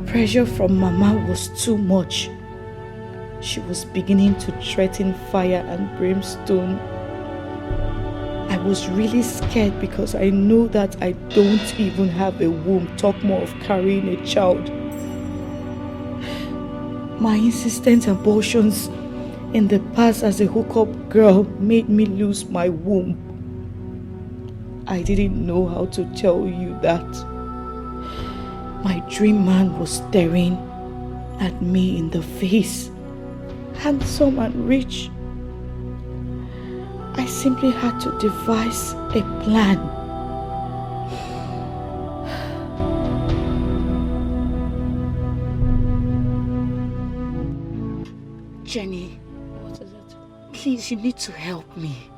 Pressure from Mama was too much. She was beginning to threaten fire and brimstone. I was really scared because I know that I don't even have a womb, talk more of carrying a child. My insistent abortions in the past as a hookup girl made me lose my womb. I didn't know how to tell you that. My dream man was staring at me in the face, handsome and rich. I simply had to devise a plan. Jenny, what is it? Please, you need to help me.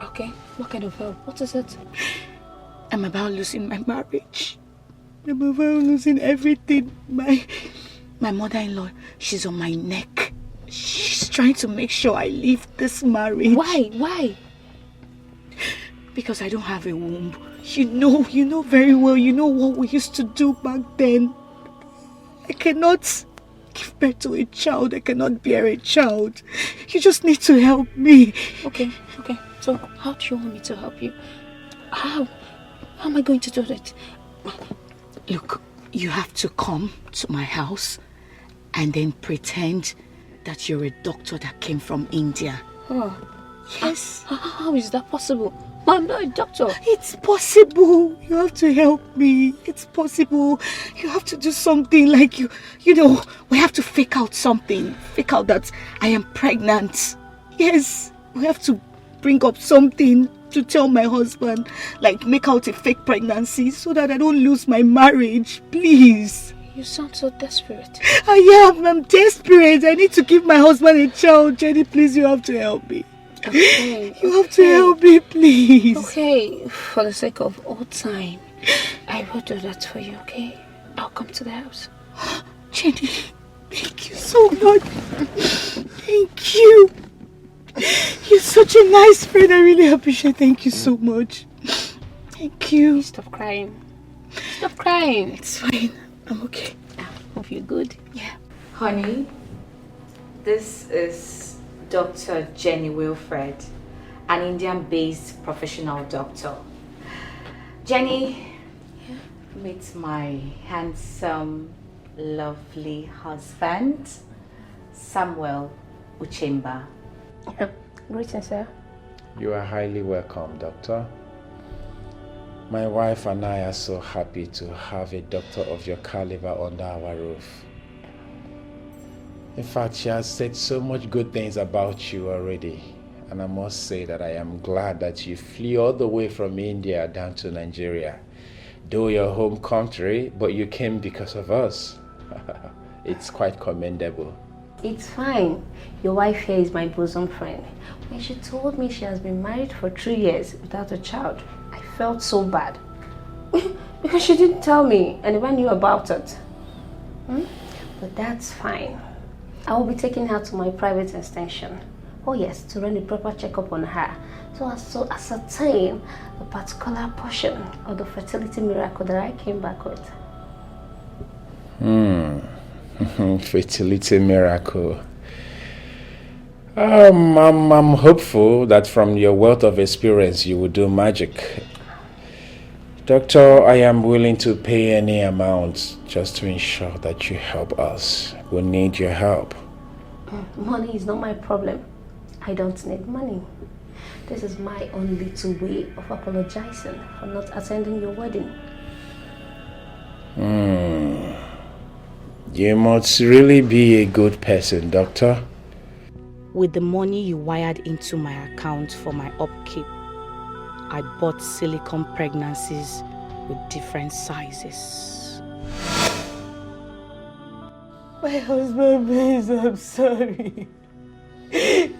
Okay, what kind of help? What is it? I'm about losing my marriage. I'm about losing everything. My mother-in-law, she's on my neck. She's trying to make sure I leave this marriage. Why? Because I don't have a womb. You know very well, you know what we used to do back then. I cannot give birth to a child. I cannot bear a child. You just need to help me. Okay. So how do you want me to help you? How am I going to do that? Look, you have to come to my house and then pretend that you're a doctor that came from India. Oh. Yes. How is that possible? I'm not a doctor. It's possible. You have to help me. It's possible. You have to do something like you know, we have to fake out something. Fake out that I am pregnant. Yes, we have to bring up something to tell my husband, like make out a fake pregnancy so that I don't lose my marriage. Please. You sound so desperate. I am. I'm desperate. I need to give my husband a child. Jenny, please, you have to help me. Okay. You have to help me, please. Okay, for the sake of old time, I will do that for you, okay? I'll come to the house. Jenny, thank you so much. Thank you. You're such a nice friend. I really appreciate it. Thank you so much. Thank you. Stop crying. Stop crying. It's fine. I'm okay. I hope you're good. Yeah. Honey, this is Dr. Jenny Wilfred, an Indian-based professional doctor. Jenny, meet my handsome, lovely husband, Samuel Uchemba. Greetings, sir. You are highly welcome, Doctor. My wife and I are so happy to have a doctor of your caliber under our roof. In fact, she has said so much good things about you already. And I must say that I am glad that you flew all the way from India down to Nigeria. Though your home country, but you came because of us. It's quite commendable. It's fine. Your wife here is my bosom friend. When she told me she has been married for 3 years without a child, I felt so bad. Because she didn't tell me and never knew about it. But that's fine. I will be taking her to my private extension. Oh yes, to run a proper checkup on her, so as to ascertain the particular portion of the fertility miracle that I came back with. Fertility miracle. I'm hopeful that from your wealth of experience you will do magic. Doctor, I am willing to pay any amount just to ensure that you help us. We need your help. Money is not my problem. I don't need money. This is my own little way of apologizing for not attending your wedding. You must really be a good person, Doctor. With the money you wired into my account for my upkeep, I bought silicone pregnancies with different sizes. My husband, please, I'm sorry.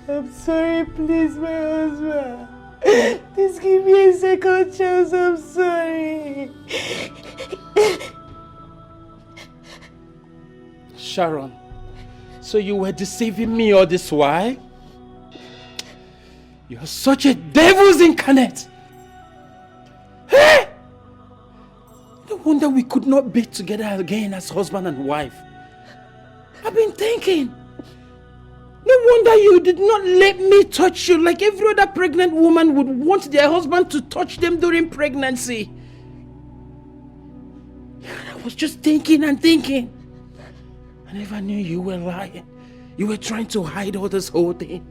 I'm sorry, please, my husband. Please give me a second chance, I'm sorry. Sharon, so you were deceiving me all this while? You're such a devil's incarnate. Hey! No wonder we could not be together again as husband and wife. I've been thinking. No wonder you did not let me touch you like every other pregnant woman would want their husband to touch them during pregnancy. I was just thinking and thinking. I never knew you were lying. You were trying to hide all this whole thing.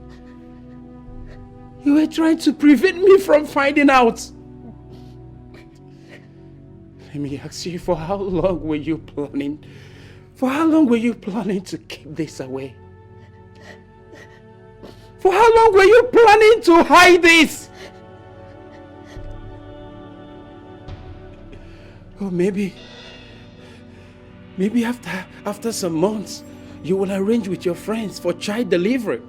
You were trying to prevent me from finding out. Let me ask you, for how long were you planning? For how long were you planning to keep this away? For how long were you planning to hide this? Oh, maybe after some months, you will arrange with your friends for child delivery.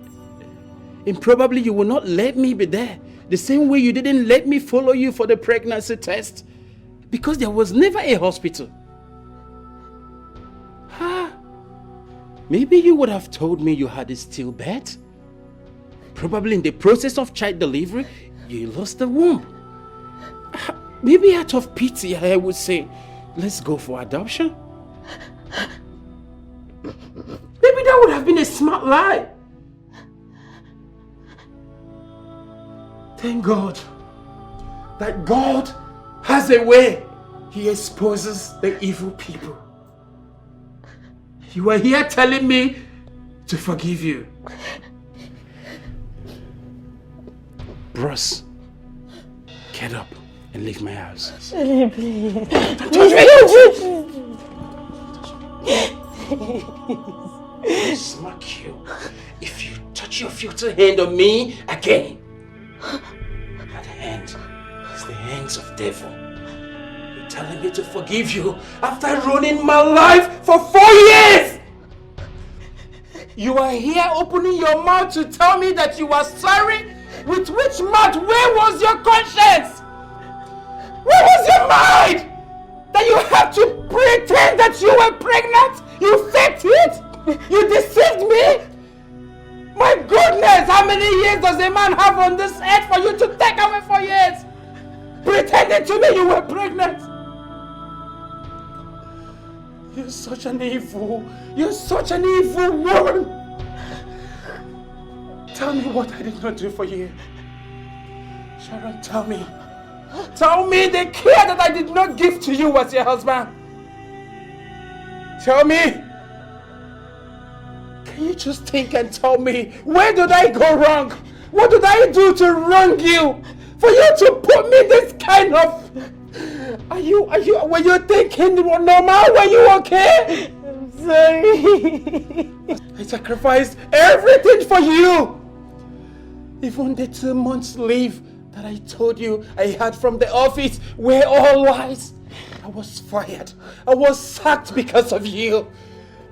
And probably you will not let me be there, the same way you didn't let me follow you for the pregnancy test, because there was never a hospital. Maybe you would have told me you had a stillbirth. Probably in the process of child delivery, you lost the womb. Maybe out of pity, I would say, let's go for adoption. Maybe that would have been a smart lie. Thank God that God has a way. He exposes the evil people. You are here telling me to forgive you. Bros, get up and leave my house. Shelly, please. I'll smack you if you touch your filthy hand on me again. At the end, it's the hands of devil. You're telling me to forgive you after ruining my life for 4 years. You are here opening your mouth to tell me that you are sorry? With which mouth? Where was your conscience? Where was your mind? That you have to pretend that you were pregnant? You faked it? You deceived me? My goodness, how many years does a man have on this earth for you to take away 4 years? Pretending to me you were pregnant. You're such an evil woman. Tell me what I did not do for you. Sharon, tell me. Tell me the care that I did not give to you as your husband. Tell me. Can you just think and tell me, where did I go wrong? What did I do to wrong you? For you to put me this kind of... were you thinking normal? Were you okay? I'm sorry. I sacrificed everything for you. Even the 2 months leave that I told you I had from the office were all lies. I was fired. I was sacked because of you.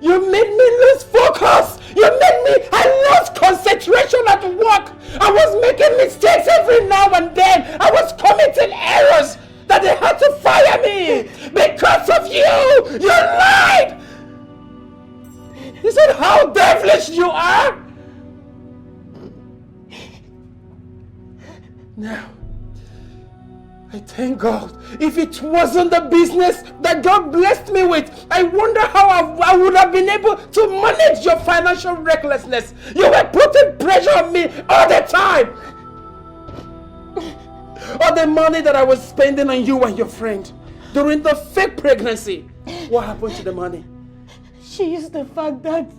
You made me lose focus. I lost concentration at work. I was making mistakes every now and then. I was committing errors that they had to fire me because of you. You lied. Is that how devilish you are? Now, I thank God. If it wasn't the business that God blessed me with, I wonder how I would have been able to manage your financial recklessness. You were putting pressure on me all the time. All the money that I was spending on you and your friend during the fake pregnancy. What happened to the money? She used the fact that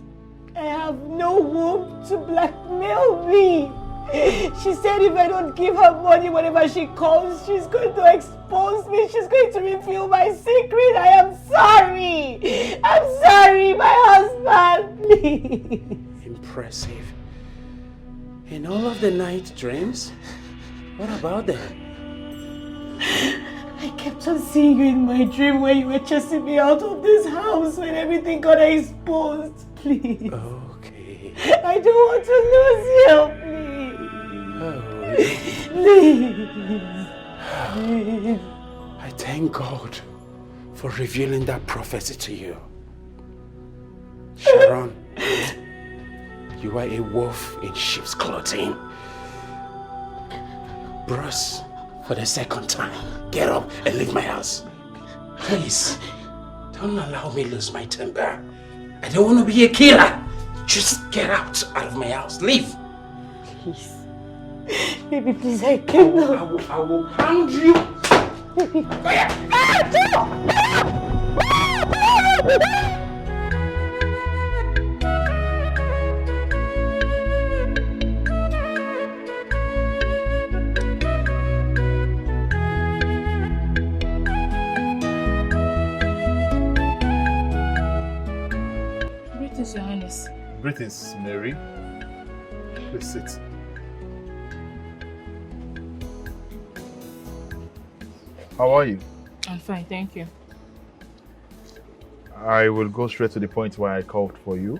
I have no womb to blackmail me. She said if I don't give her money whenever she calls, she's going to expose me. She's going to reveal my secret. I am sorry. I'm sorry, my husband. Please. Impressive. In all of the night dreams, what about them? I kept on seeing you in my dream when you were chasing me out of this house when everything got exposed. Please. Okay. I don't want to lose you, please. Please. I thank God for revealing that prophecy to you. Sharon, you are a wolf in sheep's clothing. Bruce, for the second time, get up and leave my house. Please, don't allow me lose my temper. I don't want to be a killer. Just get out of my house. Leave. Please. Baby, please, I cannot. I will pound you. Baby. Greetings, Your Highness. Greetings, Mary. Please sit. How are you? I'm fine, thank you. I will go straight to the point where I called for you.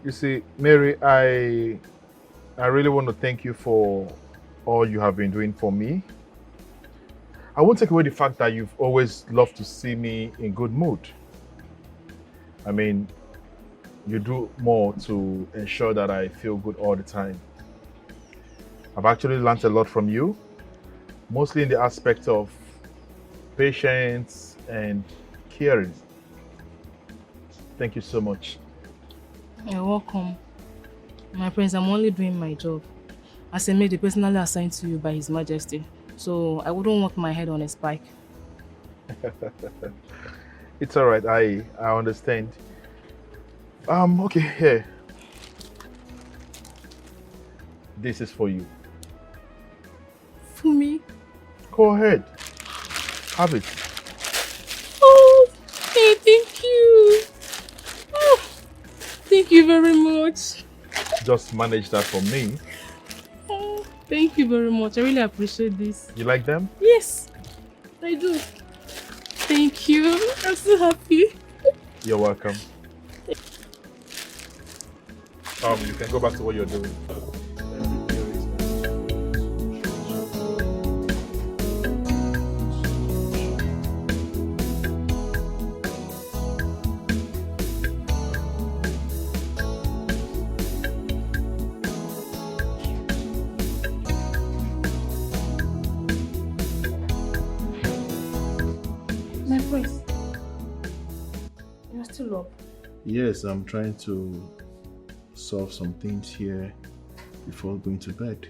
You see, Mary, I really want to thank you for all you have been doing for me. I won't take away the fact that you've always loved to see me in good mood. I mean, you do more to ensure that I feel good all the time. I've actually learned a lot from you, mostly in the aspect of patience and caring. Thank you so much. You're welcome. My friends, I'm only doing my job. As a maid, personally assigned to you by His Majesty. So I wouldn't want my head on a spike. It's all right. I understand. Okay, here. This is for you. For me? Go ahead. Have it. Oh, hey, thank you. Oh, thank you very much. Just manage that for me. Oh, thank you very much. I really appreciate this. You like them? Yes, I do. Thank you. I'm so happy. You're welcome. You can go back to what you're doing. My friends, you're still up. Yes, I'm trying to solve some things here before going to bed.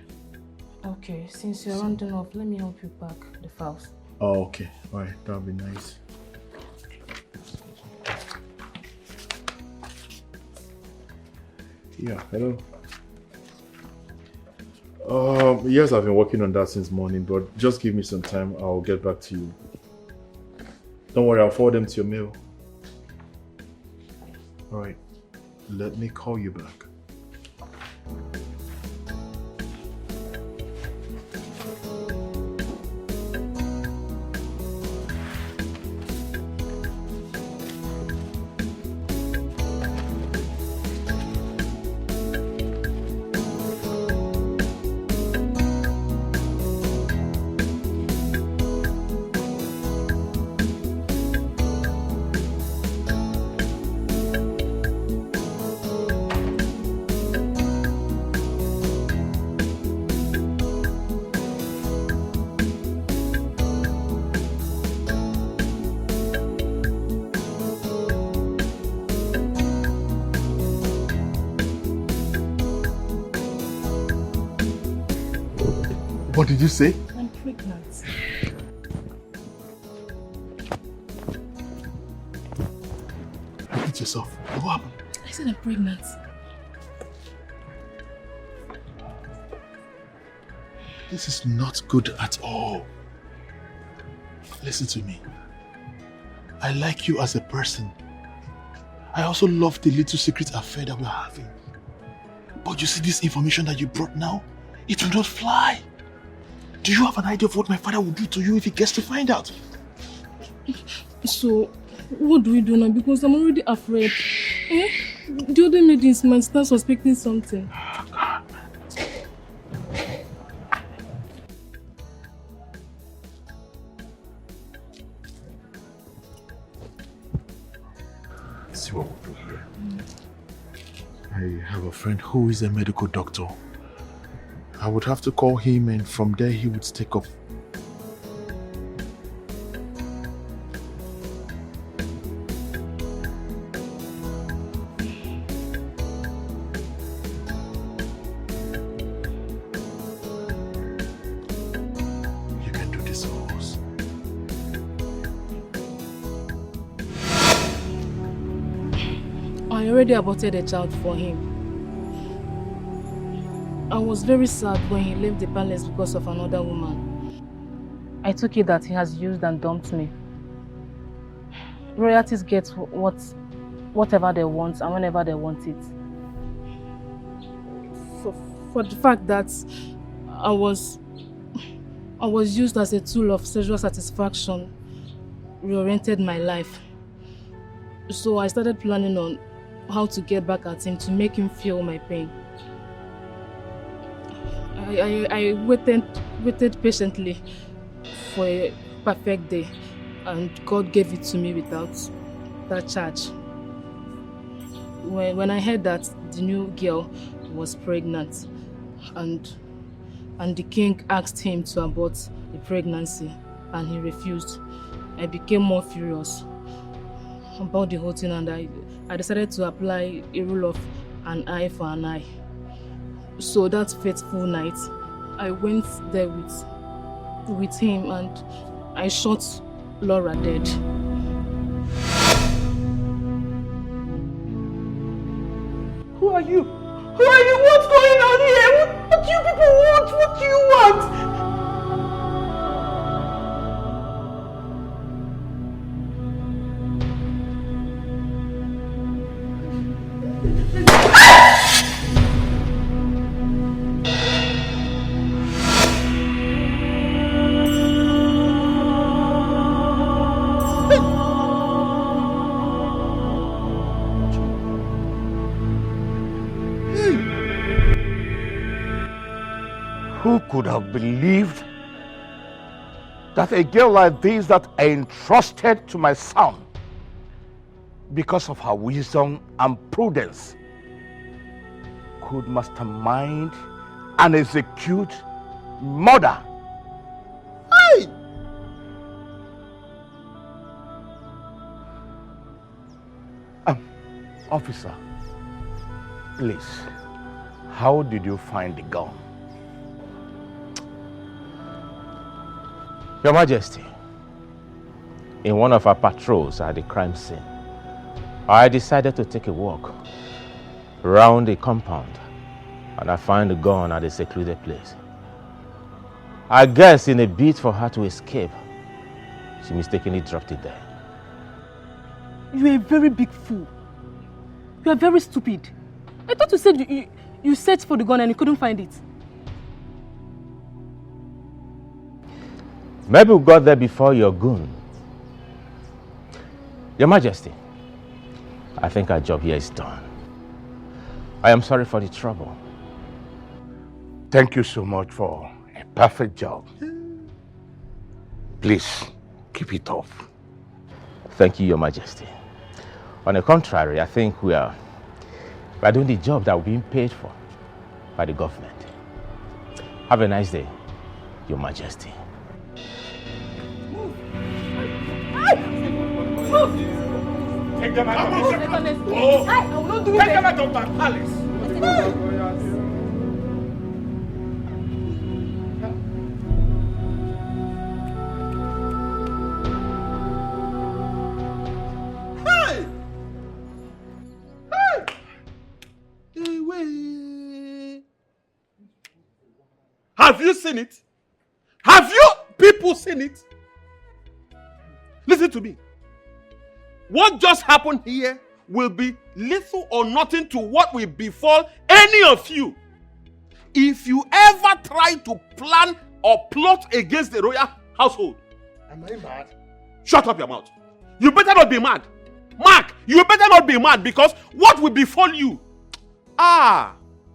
Okay, since you're rounding up, let me help you pack the files. Oh, okay. Alright, that'll be nice. Yeah, hello. Yes, I've been working on that since morning, but just give me some time. I'll get back to you. Don't worry, I'll forward them to your mail. Alright, let me call you back. What did you say? I'm pregnant. Repeat yourself. What happened? I said I'm pregnant. This is not good at all. Listen to me. I like you as a person. I also love the little secret affair that we're having. But you see this information that you brought now? It will not fly. Do you have an idea of what my father will do to you if he gets to find out? So, what do we do now? Because I'm already afraid. Eh? The other ladies might start suspecting something. Let's see what we'll do here. I have a friend who is a medical doctor. I would have to call him and from there he would take up. You can do this for us. I already aborted a child for him. I was very sad when he left the palace because of another woman. I took it that he has used and dumped me. Royalties get whatever they want and whenever they want it. For the fact that I was used as a tool of sexual satisfaction, reoriented my life. So I started planning on how to get back at him to make him feel my pain. I waited patiently for a perfect day, and God gave it to me without that charge. When I heard that the new girl was pregnant, and the king asked him to abort the pregnancy, and he refused, I became more furious about the whole thing, and I decided to apply a rule of an eye for an eye. So that fateful night, I went there with him and I shot Laura dead. Who are you? Who are you? What's going on here? What do you people want? What do you want? Who could have believed that a girl like this that I entrusted to my son because of her wisdom and prudence could mastermind and execute murder? Hey! Officer, Please, how did you find the gun? Your Majesty, in one of our patrols at the crime scene, I decided to take a walk around the compound and I found the gun at a secluded place. I guess in a bid for her to escape, she mistakenly dropped it there. You're a very big fool. You are very stupid. I thought you said you searched for the gun and you couldn't find it. Maybe we got there before your goon. Your Majesty, I think our job here is done. I am sorry for the trouble. Thank you so much for a perfect job. Please, keep it up. Thank you, Your Majesty. On the contrary, I think we are doing the job that we're being paid for by the government. Have a nice day, Your Majesty. Take them out of this. Oh, I will not do it. Take them out of my palace. Hey! Have you seen it? Have you people seen it? Listen to me. What just happened here will be little or nothing to what will befall any of you if you ever try to plan or plot against the royal household. Am I mad? Shut up your mouth. You better not be mad. Mark, you better not be mad because what will befall you?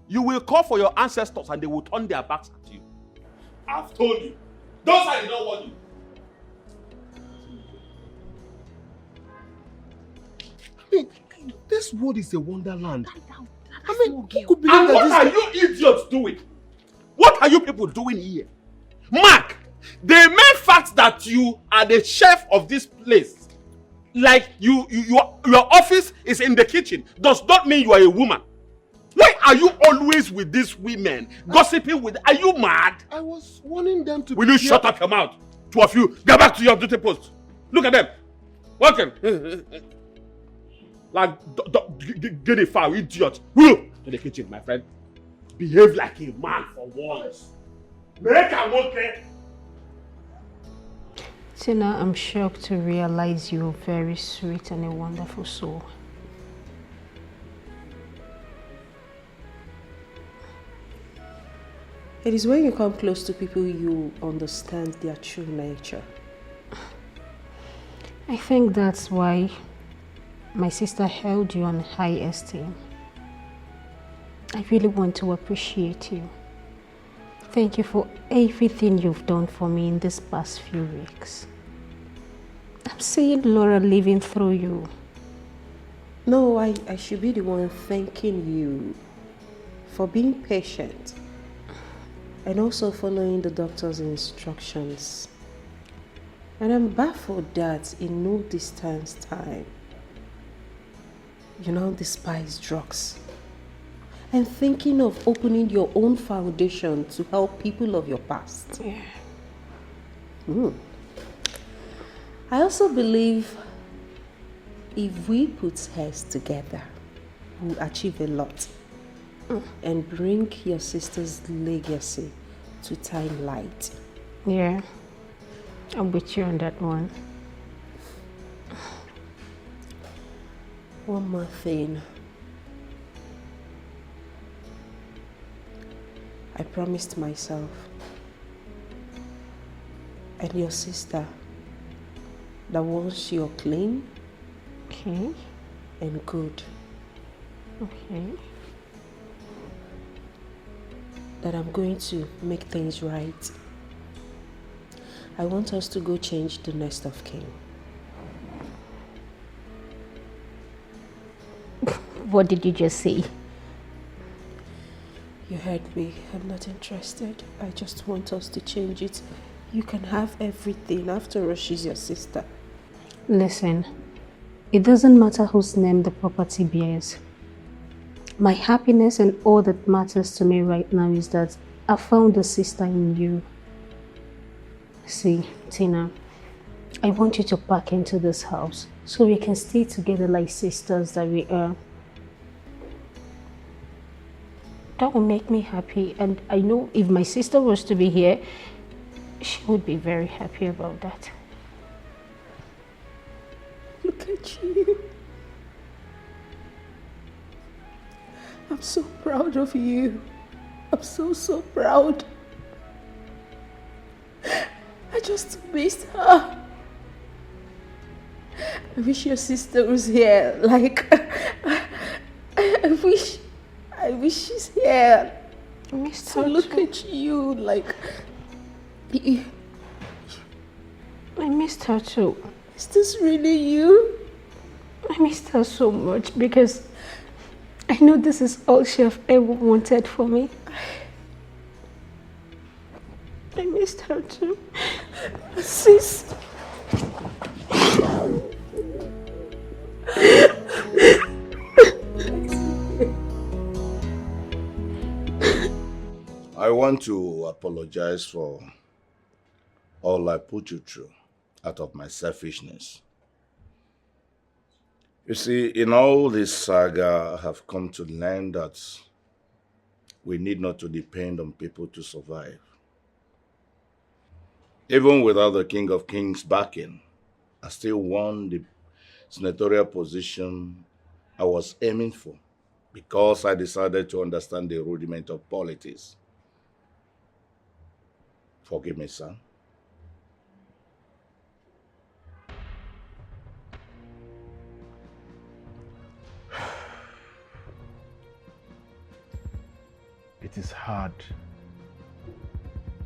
You will call for your ancestors and they will turn their backs at you. I've told you. Those I did not want you. This world is a wonderland. Who could believe and what are you idiots doing? What are you people doing here? Mark, the main fact that you are the chef of this place, like your office is in the kitchen, does not mean you are a woman. Why are you always with these women, gossiping with? Are you mad? I was warning them to. Will you shut up your mouth? Two of you, get back to your duty post. Look at them. Welcome. Like, get a foul, idiot. To the kitchen, my friend. Behave like a man for once. Make a okay. Tina, I'm shocked to realize you're very sweet and a wonderful soul. It is when you come close to people you understand their true nature. I think that's why my sister held you on high esteem. I really want to appreciate you. Thank you for everything you've done for me in these past few weeks. I'm seeing Laura living through you. No, I should be the one thanking you for being patient and also following the doctor's instructions. And I'm baffled that in no distance time, you now despise drugs and thinking of opening your own foundation to help people of your past. Yeah. I also believe if we put heads together, we'll achieve a lot and bring your sister's legacy to time light. Yeah, I'm with you on that one. One more thing. I promised myself and your sister that once you're clean, okay, and good, okay, that I'm going to make things right. I want us to go change the nest of kin. What did you just say? You heard me. I'm not interested. I just want us to change it. You can have everything. After all, she's your sister. Listen, it doesn't matter whose name the property bears. My happiness and all that matters to me right now is that I found a sister in you. See, Tina, I want you to pack into this house so we can stay together like sisters that we are. That will make me happy, and I know if my sister was to be here, she would be very happy about that. Look at you. I'm so proud of you. I'm so proud. I just missed her. I wish your sister was here. Like, I wish she's here. I missed her. Look at you, like. I missed her too. Is this really you? I missed her so much because I know this is all she have ever wanted for me. I missed her too. Sis. I want to apologize for all I put you through out of my selfishness. You see, in all this saga, I have come to learn that we need not to depend on people to survive. Even without the King of Kings backing, I still won the senatorial position I was aiming for because I decided to understand the rudiment of politics. Forgive me, son. It is hard,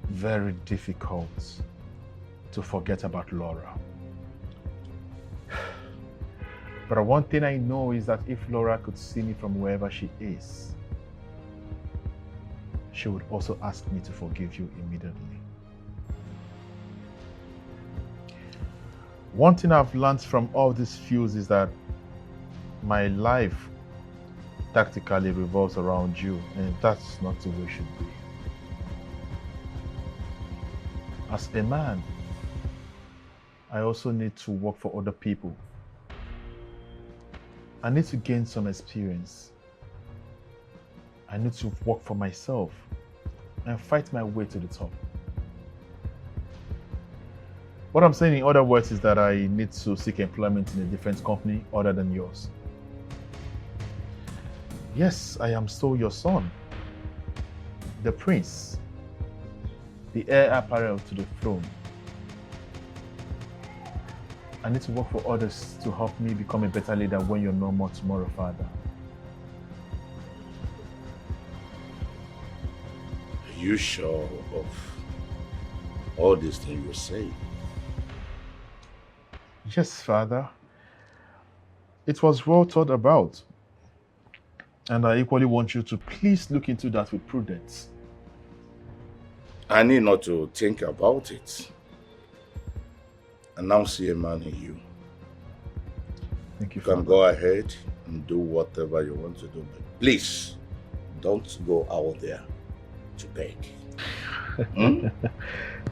very difficult to forget about Laura. But one thing I know is that if Laura could see me from wherever she is, she would also ask me to forgive you immediately. One thing I've learned from all these feuds is that my life tactically revolves around you, and that's not the way it should be. As a man, I also need to work for other people. I need to gain some experience. I need to work for myself and fight my way to the top. What I'm saying in other words is that I need to seek employment in a different company other than yours. Yes, I am still your son, the prince, the heir apparent to the throne. I need to work for others to help me become a better leader when you're no more tomorrow, Father. Are you sure of all these things you're saying? Yes, Father. It was well thought about. And I equally want you to please look into that with prudence. I need not to think about it. I now see a man in you. Thank you, You can go ahead and do whatever you want to do. But please, don't go out there to beg.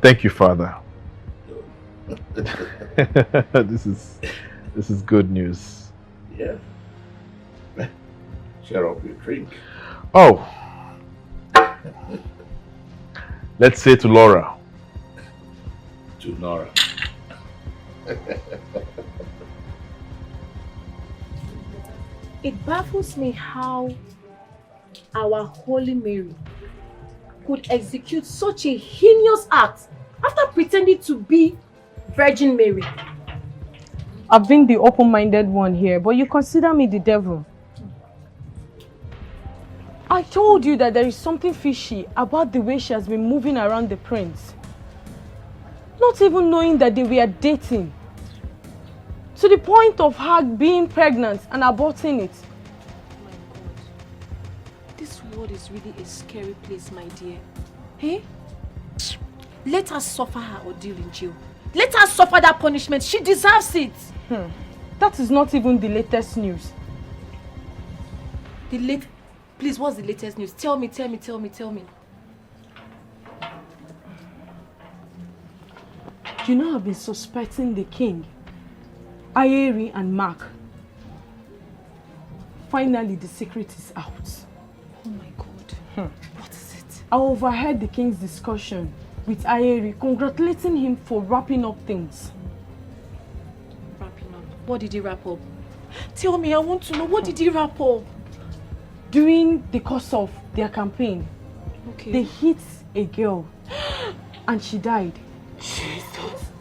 Thank you, Father. This is good news. Yeah. Share up your drink. Oh. Let's say to Laura. To Nora. It baffles me how our Holy Mary could execute such a heinous act after pretending to be Virgin Mary. I've been the open-minded one here, but you consider me the devil. I told you that there is something fishy about the way she has been moving around the prince. Not even knowing that they were dating. To the point of her being pregnant and aborting it. My God. This world is really a scary place, my dear. Hey? Let her suffer her ordeal in jail. Let her suffer that punishment. She deserves it. That is not even the latest news. Please, what's the latest news? Tell me. You know I've been suspecting the king, Ayeri and Mark. Finally, the secret is out. Oh my God. What is it? I overheard the king's discussion with Ayeri, congratulating him for wrapping up things. Wrapping up? What did he wrap up? Tell me, I want to know. What did he wrap up? During the course of their campaign, Okay. they hit a girl and she died.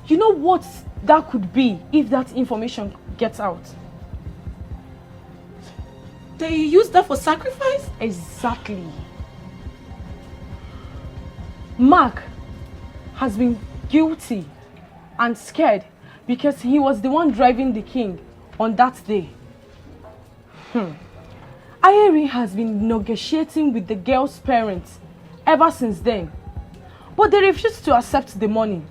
You know what that could be if that information gets out? They used that for sacrifice? Exactly. Mark has been guilty and scared because he was the one driving the king on that day. Ayeri has been negotiating with the girl's parents ever since then, but they refused to accept the money.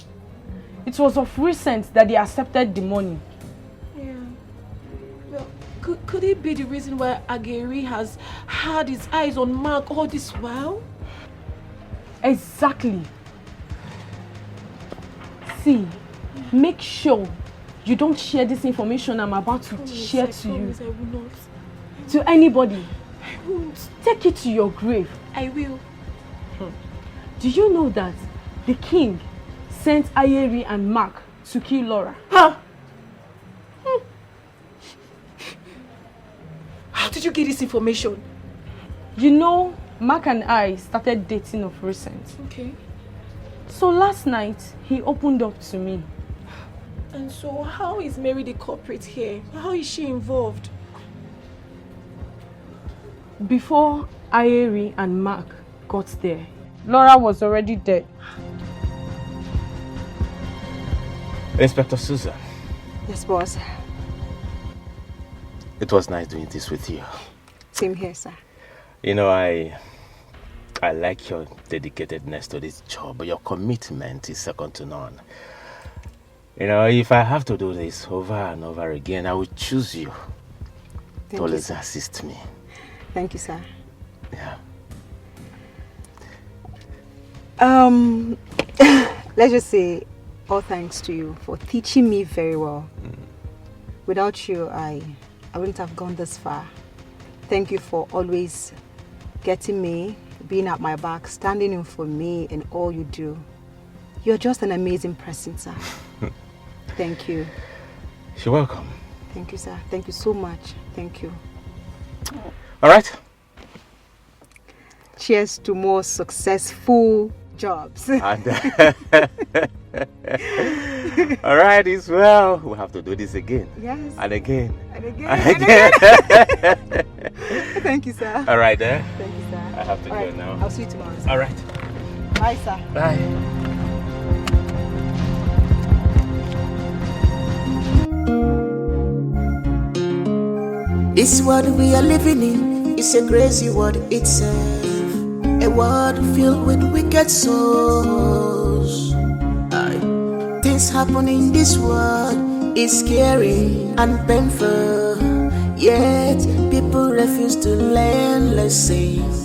It was of recent that they accepted the money. Yeah. Well, could it be the reason why Ayeri has had his eyes on Mark all this while? Exactly. See, make sure you don't share this information I'm about to share to you. I will not. To anybody. I won't. Take it to your grave. I will. Do you know that the king sent Ayeri and Mark to kill Laura? Huh? How did you get this information? You know, Mark and I started dating of recent. Okay. So last night, he opened up to me. And so how is Mary the culprit here? How is she involved? Before Ayeri and Mark got there, Laura was already dead. Inspector Susan. Yes, boss. It was nice doing this with you. Same here, sir. You know, I like your dedicatedness to this job, but your commitment is second to none. You know, if I have to do this over and over again, I will choose you to always assist me. Thank you, sir. Yeah. Let's just say all thanks to you for teaching me very well. Without you, I wouldn't have gone this far. Thank you for always getting me, being at my back, standing in for me in all you do. You're just an amazing person, sir. Thank you. You're welcome. Thank you, sir. Thank you so much. Thank you. All right. Cheers to more successful jobs. All right, as well. We'll have to do this again. Yes. And again. And again. And again. Thank you, sir. All right, there. Thank you, sir. I have to All go right. now. I'll see you tomorrow, sir. All right. Bye, sir. Bye. This world we are living in is a crazy world itself. A world filled with wicked souls. Aye. Things happen in this world is scary and painful. Yet people refuse to learn lessons.